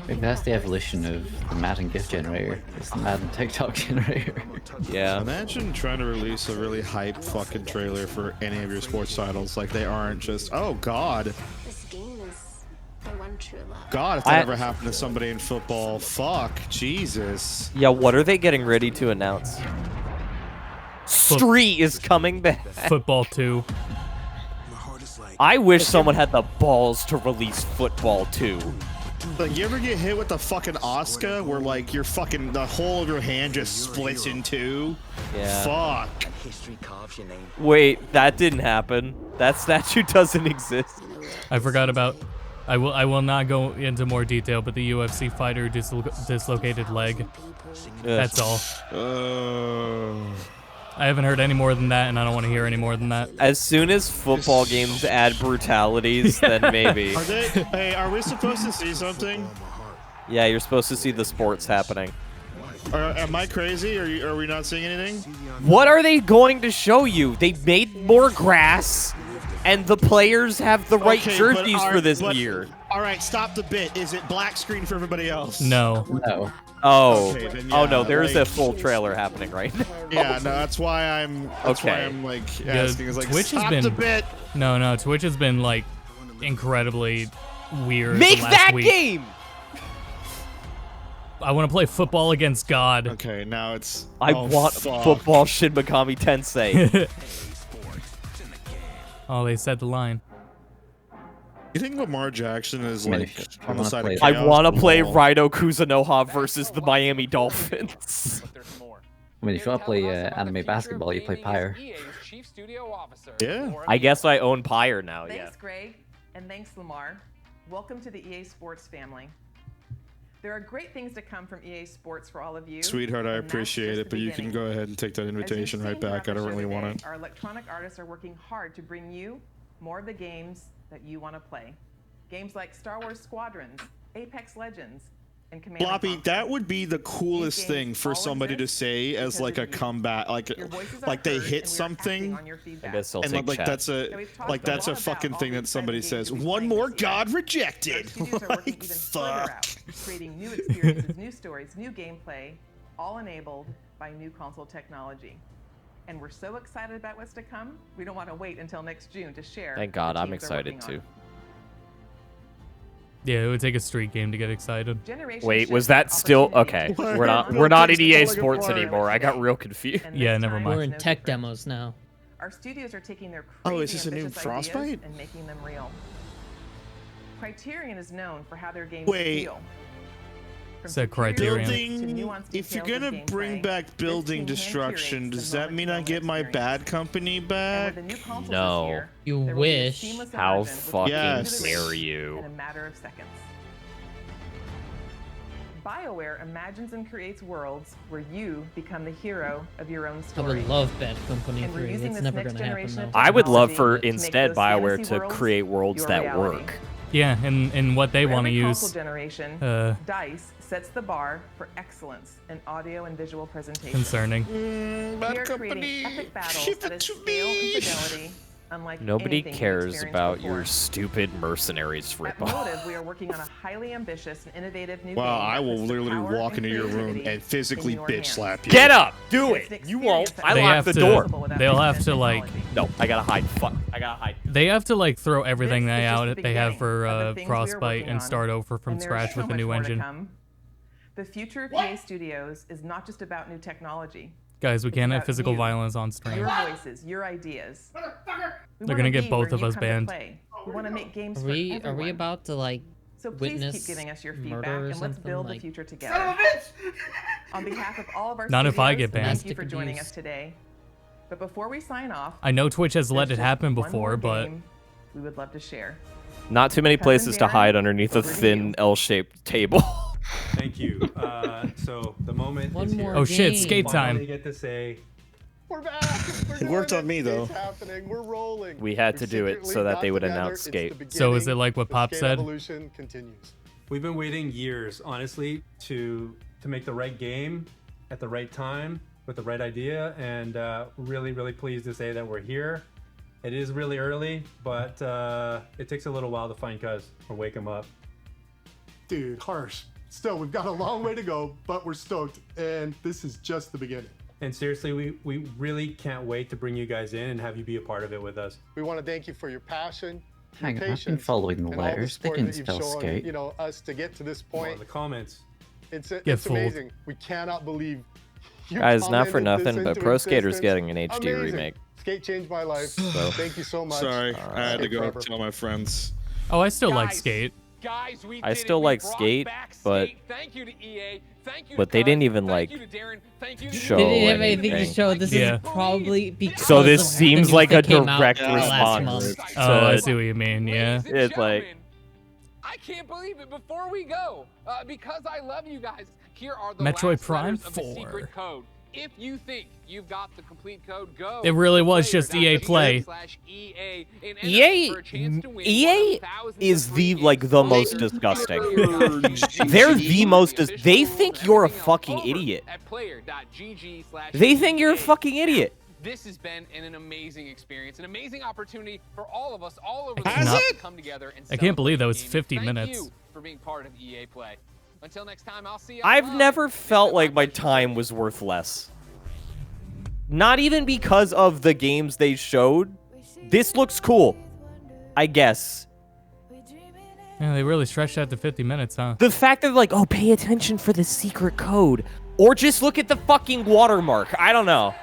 Maybe that's the evolution of the Madden GIF generator. It's the Madden TikTok generator. Yeah. Imagine trying to release a really hype fucking trailer for any of your sports titles. Like they aren't just, oh god. This game is my one true love. God, if that ever happened to somebody in football, fuck, Jesus. Yeah, what are they getting ready to announce? Street is coming back. Football 2. I wish someone had the balls to release Football 2. Like, you ever get hit with the fucking Oscar where, like, your fucking, the whole of your hand just splits in two? Yeah. Fuck. Wait, that didn't happen. That statue doesn't exist. I forgot about. I will not go into more detail, but the UFC fighter dislocated leg. That's all. I haven't heard any more than that, and I don't want to hear any more than that. As soon as football games add brutalities, then maybe. Hey, are we supposed to see something? Yeah, you're supposed to see the sports happening. Am I crazy? Are we not seeing anything? What are they going to show you? They made more grass, and the players have the right jerseys for this year. All right, stop the bit. Is it black screen for everybody else? No. No. Oh. Okay, then Oh yeah, no, there's a like- full trailer happening right now. Yeah, no, that's why I'm. That's why Okay. I'm like Yeah, asking. Is like, Twitch has stop been. the bit. No, Twitch has been like incredibly weird. Make the last that week. game! I want to play football against God. Okay, now it's. I oh, want fuck. football Shin Megami Tensei. Oh, they said the line. You think Lamar Jackson is I mean, like if on the side of I chaos? want to play Rhino Kuzunoha versus the Miami Dolphins. I mean, if you want to play anime basketball, you play Pyre. Yeah. I guess I own Pyre now, yeah. Thanks, Greg, and thanks, Lamar. Welcome to the EA Sports family. There are great things to come from EA Sports for all of you. Sweetheart, I and that's appreciate just it, the but you can beginning. go ahead and take that As you've invitation right seen back. I throughout the don't really show want today, it. Our electronic artists are working hard to bring you more of the games that you want to play. Games like Star Wars Squadrons, Apex Legends, and Command & Floppy, Conquer. that would be the coolest thing for somebody to say as like a comeback, like they hit something, I guess they'll and take like chat. that's a fucking thing that somebody says. One more god rejected. Like fuck. Creating new experiences, new stories, new gameplay, all enabled by new console technology. And we're so excited about what's to come, we don't want to wait until next June to share. Thank what God, the I'm teams are excited working on. too. Yeah, it would take a street game to get excited. Wait, was that still okay? We're not in EA Sports anymore. I got real confused. Yeah, never mind. We're in tech demos now. Our studios are taking their Oh, crazy is this a new ambitious Frostbite? ideas and making them real. Criterion is known for how their games Wait. feel. From Said superior Criterion. physics to Building. nuanced If you're details of gonna bring gameplay, back this building team destruction, hand-curates does the that mean I moment get my experience. bad company back? And with the new consoles this No. year, You there will be a wish. seamless How immersion with fucking Yes. dare you? in a matter of seconds. BioWare imagines and creates worlds where you become the hero of your own I story. would love Bad Company And we're 3. using That's this never next gonna happen generation though. of I would love technology for to make instead those BioWare fantasy to worlds create worlds your that reality. work. Yeah, and what they For want to every use. console generation, DICE sets the bar for excellence in audio and visual presentation. Concerning. We are creating epic battles at a scale and fidelity unlike Nobody anything we've cares experienced about before. your stupid mercenaries At ripoff. Motive, we are working on a highly ambitious and innovative new Wow, game I that will puts the literally power walk and into your room creativity and physically in your bitch hands. slap you. Get up! Do It's it! an You won't. experience I They locked have the to. door. They'll have to like. No, I gotta hide. Fuck. I gotta hide. They have to like throw everything This is just out the they have beginning for of the things we are Frostbite working and on, start over from and there is scratch so with a much new more to engine. come. The future of EA Studios is not just about new technology. Guys, we It's can't have about physical you, violence on stream. Your voices, your ideas. We They're wanna gonna get be both where of you us come to banned. play. We want to make games Are for we everyone. about to like So please witness keep giving us your murder feedback or and let's something, build the like- future together. On behalf of all of our Not if I studios, get banned. Thank you for joining us today. But before we sign off, I know Twitch has let there's it just happen one before, more but game we would love to share. Not too many Cousin places to Darren, hide underneath a over to thin you. L-shaped table. Thank you. So the moment One is more here. Oh shit, game. skate time. Finally get to say, We're back. It worked on me though. It's happening. We're rolling. We had to do it secretly so that got they would together. announce It's Skate. the So is it beginning. like what The Pop Skate said? Evolution continues. we've been waiting years, honestly, to make the right game at the right time with the right idea, and really pleased to say that we're here. It is really early, but it takes a little while to find Cuz or wake him up. Dude, harsh. Still, we've got a long way to go, but we're stoked, and this is just the beginning. And seriously, we really can't wait to bring you guys in and have you be a part of it with us. We want to thank you for your passion, Hang your on, I've been patience, following the and all the letters. They support can that you've spell shown, skate. you know, us to get to this More in point. the comments. It's fooled. amazing. We cannot believe you Guys, not for commented this nothing, but into Pro Skater's existence. getting an HD Amazing. remake. Skate changed my life. So- Thank you so much. Sorry, I had to Skate go forever. tell my friends. Oh, I still like skate. Guys, we I did still it. We like brought Skate, back but Skate. Thank you to EA. Thank you but to they Cuz. didn't even Thank like you to Darren. Thank you to show They didn't have anything to anything. show. This Yeah. is probably because So this of the seems news like a that came out direct last response. month. Oh, I to- see what you mean. Yeah. Ladies and It's like gentlemen, I can't believe it. Before we go, because I love you guys, here are the Metroid last Prime letters of the 4. secret code. If you think you've got the complete code, go. It really was just EA Play. EA, and enter EA for a chance to win EA one of thousands is of the free like the games. most disgusting. Player.gg. They're the most they think you're a fucking idiot. At player.gg/. They think you're a fucking idiot. This has been an amazing experience, an amazing opportunity for all of us, all over the Has world, it? to come together and I can't believe that was celebrate 50 gaming. minutes. Thank you for being part of EA Play. Until next time, I'll see you. I've online. never felt like my time was worth less. Not even because of the games they showed. This looks cool, I guess. Yeah, they really stretched out to 50 minutes, huh? The fact that like, oh, pay attention for the secret code, or just look at the fucking watermark. I don't know.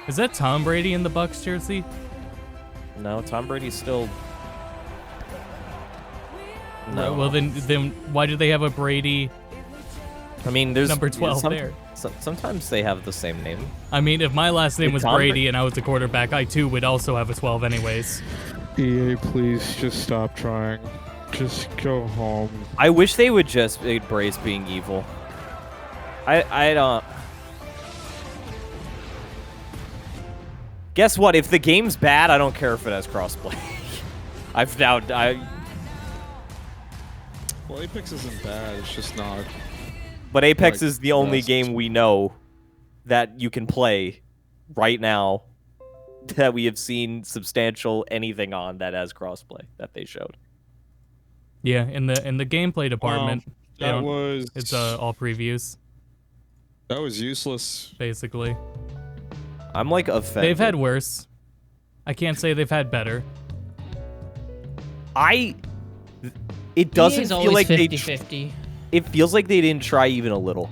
Is that Tom Brady in the Bucks jersey? No, Tom Brady's still No. Well, then why do they have a Brady? I mean, there's number 12 there. Sometimes they have the same name. I mean, if my last name was Tom Brady and I was the quarterback, I too would also have a 12 anyways. EA, please just stop trying. Just go home. I wish they would just embrace being evil. I don't. Guess what? If the game's bad, I don't care if it has crossplay. Well, Apex isn't bad. It's just not. But Apex like, is the only best. game we know that you can play right now that we have seen substantial anything on that has crossplay that they showed. Yeah, in the gameplay department, that it's all previews. That was useless. Basically. I'm like offended. They've had worse. I can't say they've had better. It doesn't EA's feel always like 50-50. It feels like they didn't try even a little.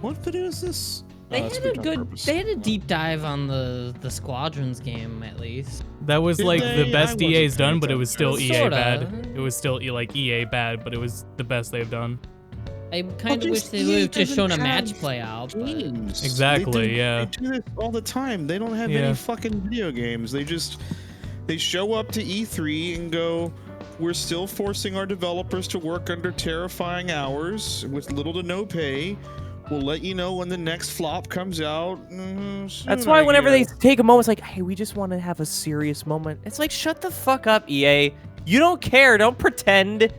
What video is this? They had a deep dive on the Squadrons game at least. That was Did like they? the best I wasn't EA's done, paying but it was still attention. EA Sorta. bad. It was still like EA bad, but it was the best they've done. I kind of wish they would have just shown a match play out. But... Exactly, yeah. They do this all the time. They don't have Yeah. any fucking video games. They show up to E3 and go, we're still forcing our developers to work under terrifying hours with little to no pay. We'll let you know when the next flop comes out. That's why whenever they take a moment, it's like, hey, we just want to have a serious moment. It's like, shut the fuck up, EA. You don't care. Don't pretend.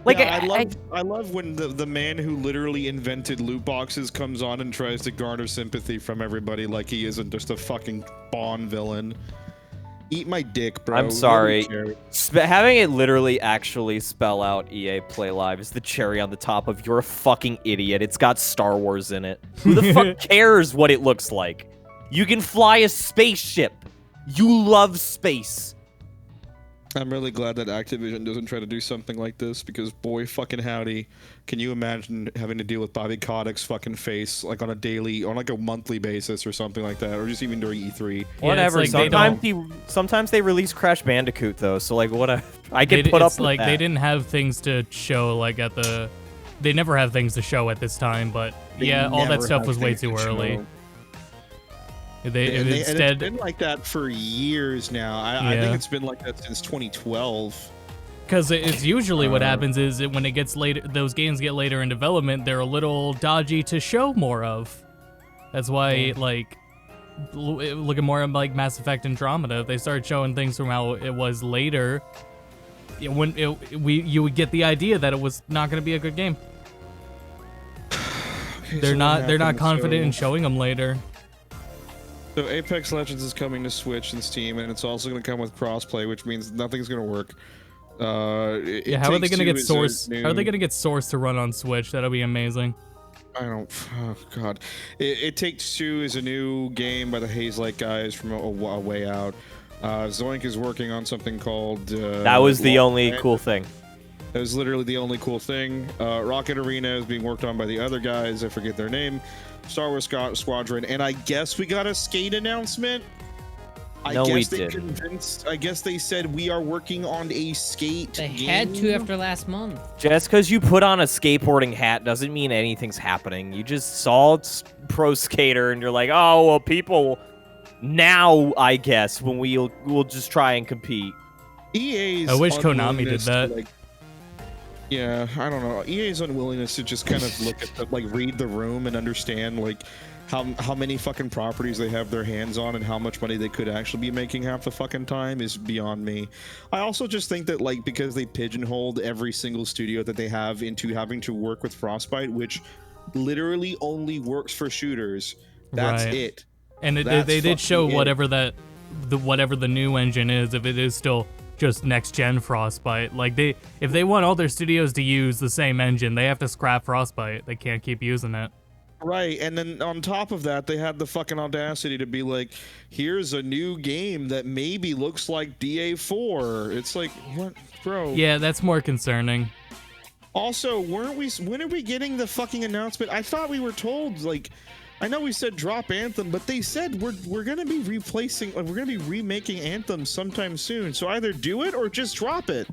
Like, yeah, I love when the man who literally invented loot boxes comes on and tries to garner sympathy from everybody like he isn't just a fucking Bond villain. Eat my dick, bro. I'm sorry. Nobody cares. Having it literally actually spell out EA Play Live is the cherry on the top of you're a fucking idiot. It's got Star Wars in it. Who the fuck cares what it looks like? You can fly a spaceship. You love space. I'm really glad that Activision doesn't try to do something like this because boy fucking howdy, can you imagine having to deal with Bobby Kotick's fucking face like on a monthly basis or something like that, or just even during E3. Whatever. Like sometimes they release Crash Bandicoot though, so like what I can They- put up it's with like that. they didn't have things to show like at the. They never have things to show at this time, but They yeah, all that never stuff have was way things too to early. show. And Instead, it's been like that for years now. I Yeah. think it's been like that since 2012. because it's usually what happens is that when it gets later, those games get later in development, they're a little dodgy to show more of. That's why, like, look at more of like Mass Effect Andromeda. They started showing things from how it was later. You would get the idea that it was not going to be a good game. They're not confident in showing them later. So Apex Legends is coming to Switch and Steam, and it's also going to come with crossplay, which means nothing's going to work. Yeah, how are they going to get Source? How are they going to get Source to run on Switch? That'll be amazing. I don't. Oh God, It Takes Two is a new game by the Hazelight guys from a way out. Zoink is working on something called. That was the only cool thing. That was literally the only cool thing. Rocket Arena is being worked on by the other guys. I forget their name. Star Wars Squadron, and I guess we got a Skate announcement. No, we I guess they said we are working on a Skate. They game. had to after last month. Just because you put on a skateboarding hat doesn't mean anything's happening. You just saw Pro Skater and you're like, oh, well, people now, I guess, when we'll just try and compete. EA's I wish Konami did unwillingness to, that. like, yeah, I don't know. EA's unwillingness to just kind of look at read the room and understand like how many fucking properties they have their hands on and how much money they could actually be making half the fucking time is beyond me. I also just think that like because they pigeonholed every single studio that they have into having to work with Frostbite, which literally only works for shooters. That's Right. it. And That's they did show fucking it. whatever the new engine is, if it is still just next gen Frostbite. Like if they want all their studios to use the same engine, they have to scrap Frostbite. They can't keep using it. Right, and then on top of that, they had the fucking audacity to be like, here's a new game that maybe looks like DA4. It's like, what, bro? Yeah, that's more concerning. Also, when are we getting the fucking announcement? I thought we were told, like, I know we said drop Anthem, but they said we're gonna be we're gonna be remaking Anthem sometime soon. So either do it or just drop it.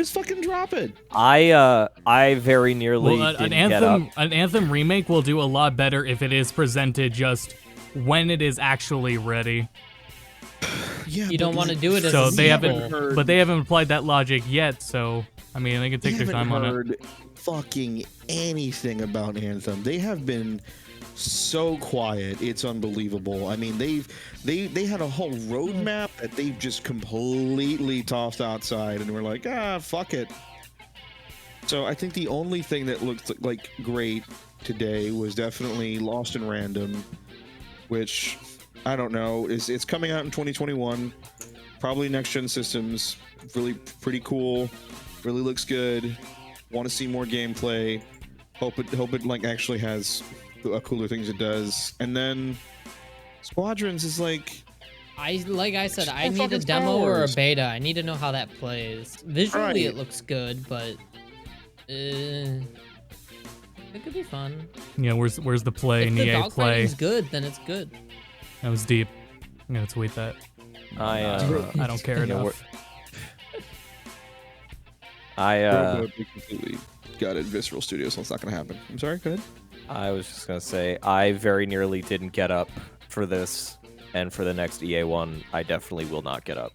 Just fucking drop it. I very nearly Well, didn't get up. an Anthem remake will do a lot better if it is presented just when it is actually ready. Yeah, You don't want to do it as So a they sequel. haven't, but they haven't applied that logic yet. So I mean, they can take their time on it. Heard fucking anything about Anthem. They have been so quiet. It's unbelievable. I mean, they had a whole roadmap that they've just completely tossed outside, and we're like, fuck it. So I think the only thing that looked like great today was definitely Lost in Random, which I don't know. It's coming out in 2021, probably next gen systems. Really pretty cool. Really looks good. Want to see more gameplay. Hope it like actually has cooler things it does. And then Squadrons is like I said, I More need a fucking demo Star or a Wars. beta. I need to know how that plays. Visually, Right. it looks good, but it could be fun. Yeah, where's the play If in the EA play? dogfighting's good, then it's good. That was deep. I'm gonna tweet that. I don't care enough. We completely got it. Visceral Studios, so it's not gonna happen. I'm sorry. Go ahead. I was just gonna say I very nearly didn't get up for this, and for the next EA one, I definitely will not get up.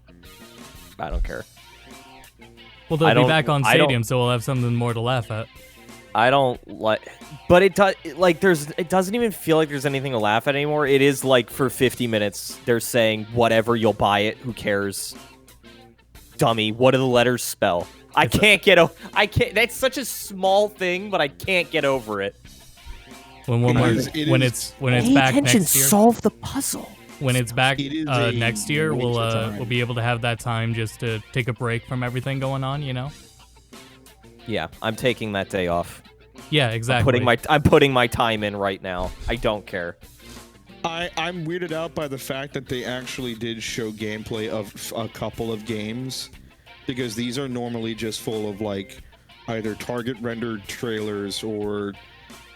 I don't care. Well, they'll be back on Stadium, so we'll have something more to laugh at. I don't like, but it doesn't even feel like there's anything to laugh at anymore. It is like for 50 minutes, they're saying whatever, you'll buy it. Who cares? Dummy. What do the letters spell? I can't. That's such a small thing, but I can't get over it. When it's back next year. Solve the puzzle. When it's back next year, we'll be able to have that time just to take a break from everything going on. You know. Yeah, I'm taking that day off. Yeah, exactly. I'm putting my time in right now. I don't care. I'm weirded out by the fact that they actually did show gameplay of a couple of games, because these are normally just full of like either target rendered trailers or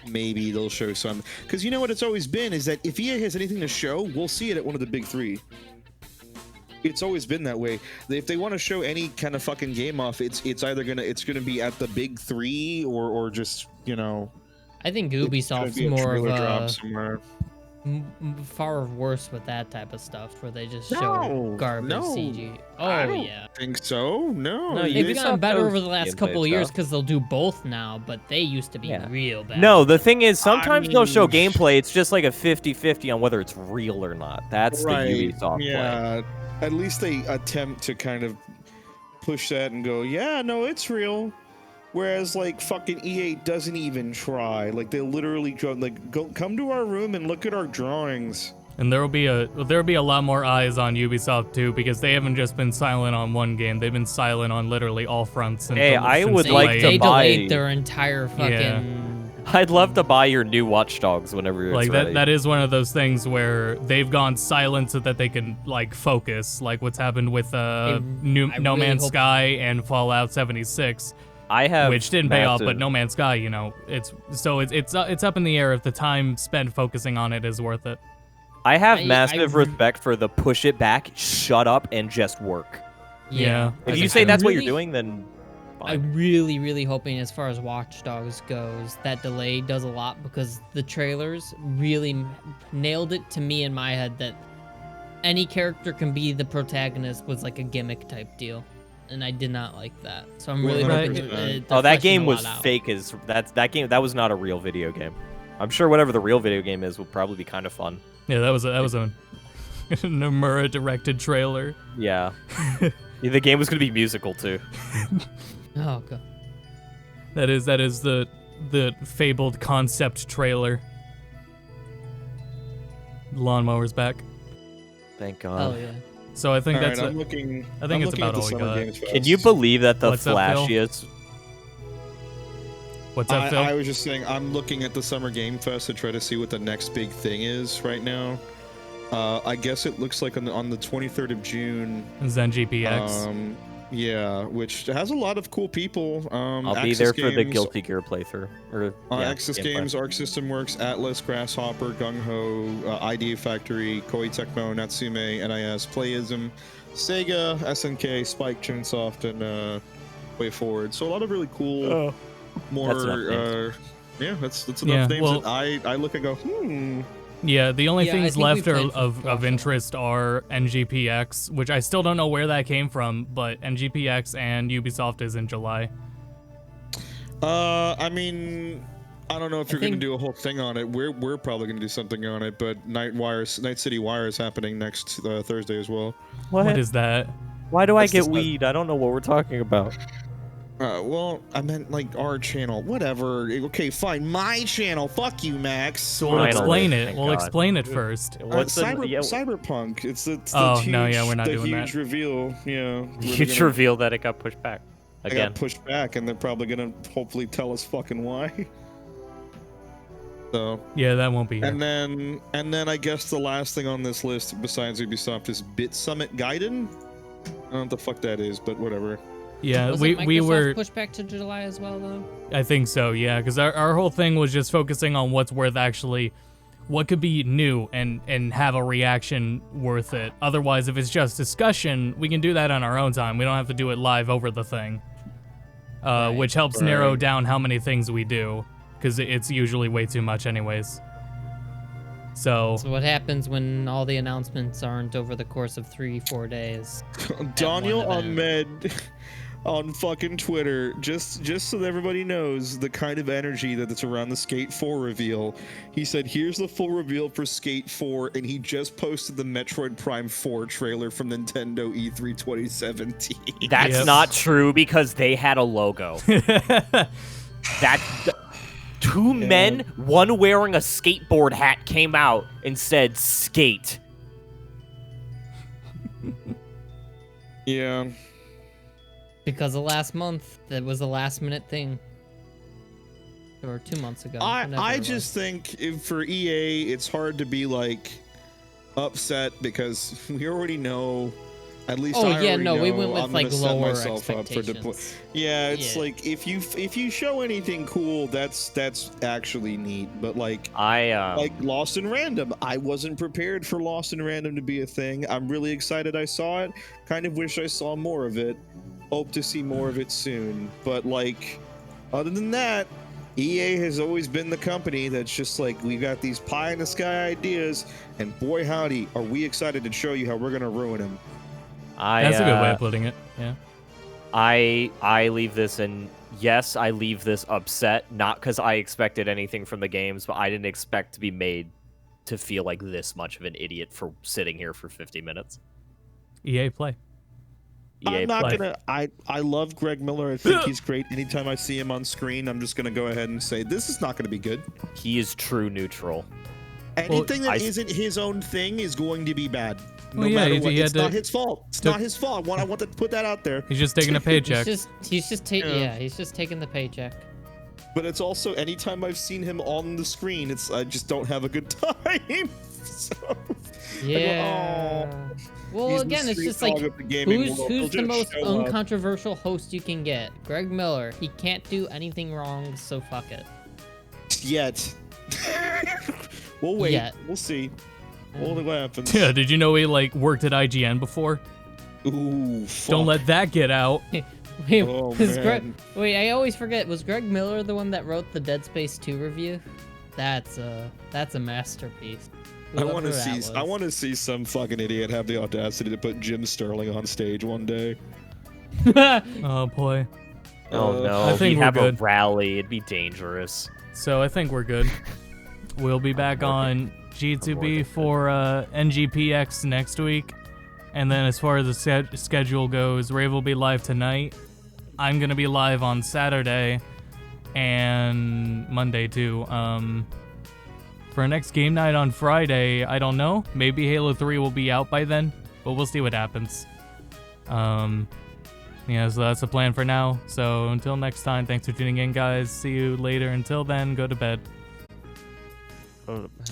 maybe they'll show some. Because you know what it's always been is that if EA has anything to show, we'll see it at one of the big three. It's always been that way. If they want to show any kind of fucking game off, it's either gonna be at the big three or just, you know. I think Ubisoft's more of a far worse with that type of stuff, where they just show garbage CG. Oh I don't yeah. think so. No. They've gotten better over the last couple of years because they'll do both now, but they used to be real bad. No, the thing is, sometimes they'll show gameplay. It's just like a 50-50 on whether it's real or not. That's the Ubisoft play. At least they attempt to kind of push that and go, yeah, no, it's real. Whereas like fucking EA doesn't even try. Like they literally come to our room and look at our drawings. And there'll be a lot more eyes on Ubisoft too, because they haven't just been silent on one game; they've been silent on literally all fronts. Hey, I would like to buy. They delayed their entire fucking. Yeah. I'd love to buy your new Watch Dogs whenever it's ready. That is one of those things where they've gone silent so that they can like focus, like what's happened with No Man's Sky and Fallout 76. Which didn't pay off, but No Man's Sky, you know, it's up in the air if the time spent focusing on it is worth it. I have massive respect for the push it back, shut up, and just work. Yeah. If you say that's what you're doing, then I'm really hoping, as far as Watch Dogs goes, that delay does a lot, because the trailers really nailed it to me in my head that any character can be the protagonist was like a gimmick type deal. And I did not like that. So I'm really hoping that game was fake that was not a real video game. I'm sure whatever the real video game is will probably be kind of fun. Yeah, that was a Nomura directed trailer. Yeah. The game was going to be musical too. Oh god. That is the fabled concept trailer. Lawnmower's back. Thank God. Oh yeah. So I think that's I'm looking. I think it's about all we got. Can you believe that the What's up, Phil? flashiest? What's up, Phil? I was just saying, I'm looking at the Summer Game Fest to try to see what the next big thing is right now. I guess it looks like on the 23rd of June. Zen GPX. Yeah, which has a lot of cool people. I'll be there for the Guilty Gear playthrough. Axis Games, Arc System Works, Atlas, Grasshopper, Gung Ho, Idea Factory, Koei Tecmo, Natsume, NIS, Playism, Sega, SNK, Spike, Chunsoft, and way forward. So a lot of really cool, more. That's enough names well, that I look and go, Yeah, the only Yeah, I things think we left planned for of interest are NGPX, which I still don't know where that came from, but NGPX and Ubisoft is in July. I mean, I don't know if you're going to do a whole thing on it. We're probably going to do something on it, but Night City Wire is happening next Thursday as well. What is that? Why do I get weed? I don't know what we're talking about. Well, I meant like our channel. Whatever. Okay, fine. My channel. Fuck you, Max. So we'll explain it. We'll explain it first. Cyberpunk. It's the huge, no, yeah, we're not doing huge that. reveal. Yeah. Huge reveal that it got pushed back It again. got pushed back, and they're probably gonna hopefully tell us fucking why. So yeah, that won't be here. And then I guess the last thing on this list besides Ubisoft is Bit Summit Gaiden. I don't know what the fuck that is, but whatever. Yeah, Wasn't we Microsoft were pushed back to July as well, though. I think so, yeah, because our whole thing was just focusing on what's worth actually, what could be new and have a reaction worth it. Otherwise, if it's just discussion, we can do that on our own time. We don't have to do it live over the thing, which helps narrow down how many things we do, because it's usually way too much anyways. So what happens when all the announcements aren't over the course of 3-4 days? Daniel Ahmed on fucking Twitter, just so that everybody knows the kind of energy that's around the Skate 4 reveal. He said, here's the full reveal for Skate 4, and he just posted the Metroid Prime 4 trailer from Nintendo E3 2017. That's not true because they had a logo. Two men, one wearing a skateboard hat, came out and said skate. Yeah. Because of last month, that was a last minute thing. Or 2 months ago. I just think for EA, it's hard to be like upset because we already know. At least I already know we went with I'm like gonna set lower myself up for expectations. Yeah, it's like if you show anything cool, that's actually neat. But like like Lost in Random, I wasn't prepared for Lost in Random to be a thing. I'm really excited I saw it. Kind of wish I saw more of it. Hope to see more of it soon. But like, other than that, EA has always been the company that's just like, we got these pie in the sky ideas, and boy howdy, are we excited to show you how we're gonna ruin them. That's a good way of putting it. Yeah. I leave this, and yes, I leave this upset, not because I expected anything from the games, but I didn't expect to be made to feel like this much of an idiot for sitting here for 50 minutes. EA Play. I'm not gonna. I love Greg Miller. I think he's great. Anytime I see him on screen, I'm just gonna go ahead and say this is not gonna be good. He is true neutral. Anything that isn't his own thing is going to be bad. No yeah, matter what. It's not his fault. It's not his fault. I want to put that out there. He's just taking a paycheck. He's just taking the paycheck. But it's also anytime I've seen him on the screen, I just don't have a good time. So, yeah. Well, again, it's just like who's the most uncontroversial host you can get? Greg Miller. He can't do anything wrong, so fuck it. Yet. We'll wait. We'll see. We'll see what happens. Yeah, did you know he worked at IGN before? Ooh, fuck. Don't let that get out. Wait, I always forget. Was Greg Miller the one that wrote the Dead Space 2 review? That's a masterpiece. I want to see some fucking idiot have the audacity to put Jim Sterling on stage one day. Oh boy. Oh no. I think we have good. a rally. It'd be dangerous. So I think we're good. We'll be back on G2B for NGPX next week. And then as far as the schedule goes, Rave will be live tonight. I'm going to be live on Saturday and Monday too. For our next game night on Friday, I don't know. Maybe Halo 3 will be out by then, but we'll see what happens. Yeah, so that's the plan for now. So until next time, thanks for tuning in, guys. See you later. Until then, go to bed. Go to bed.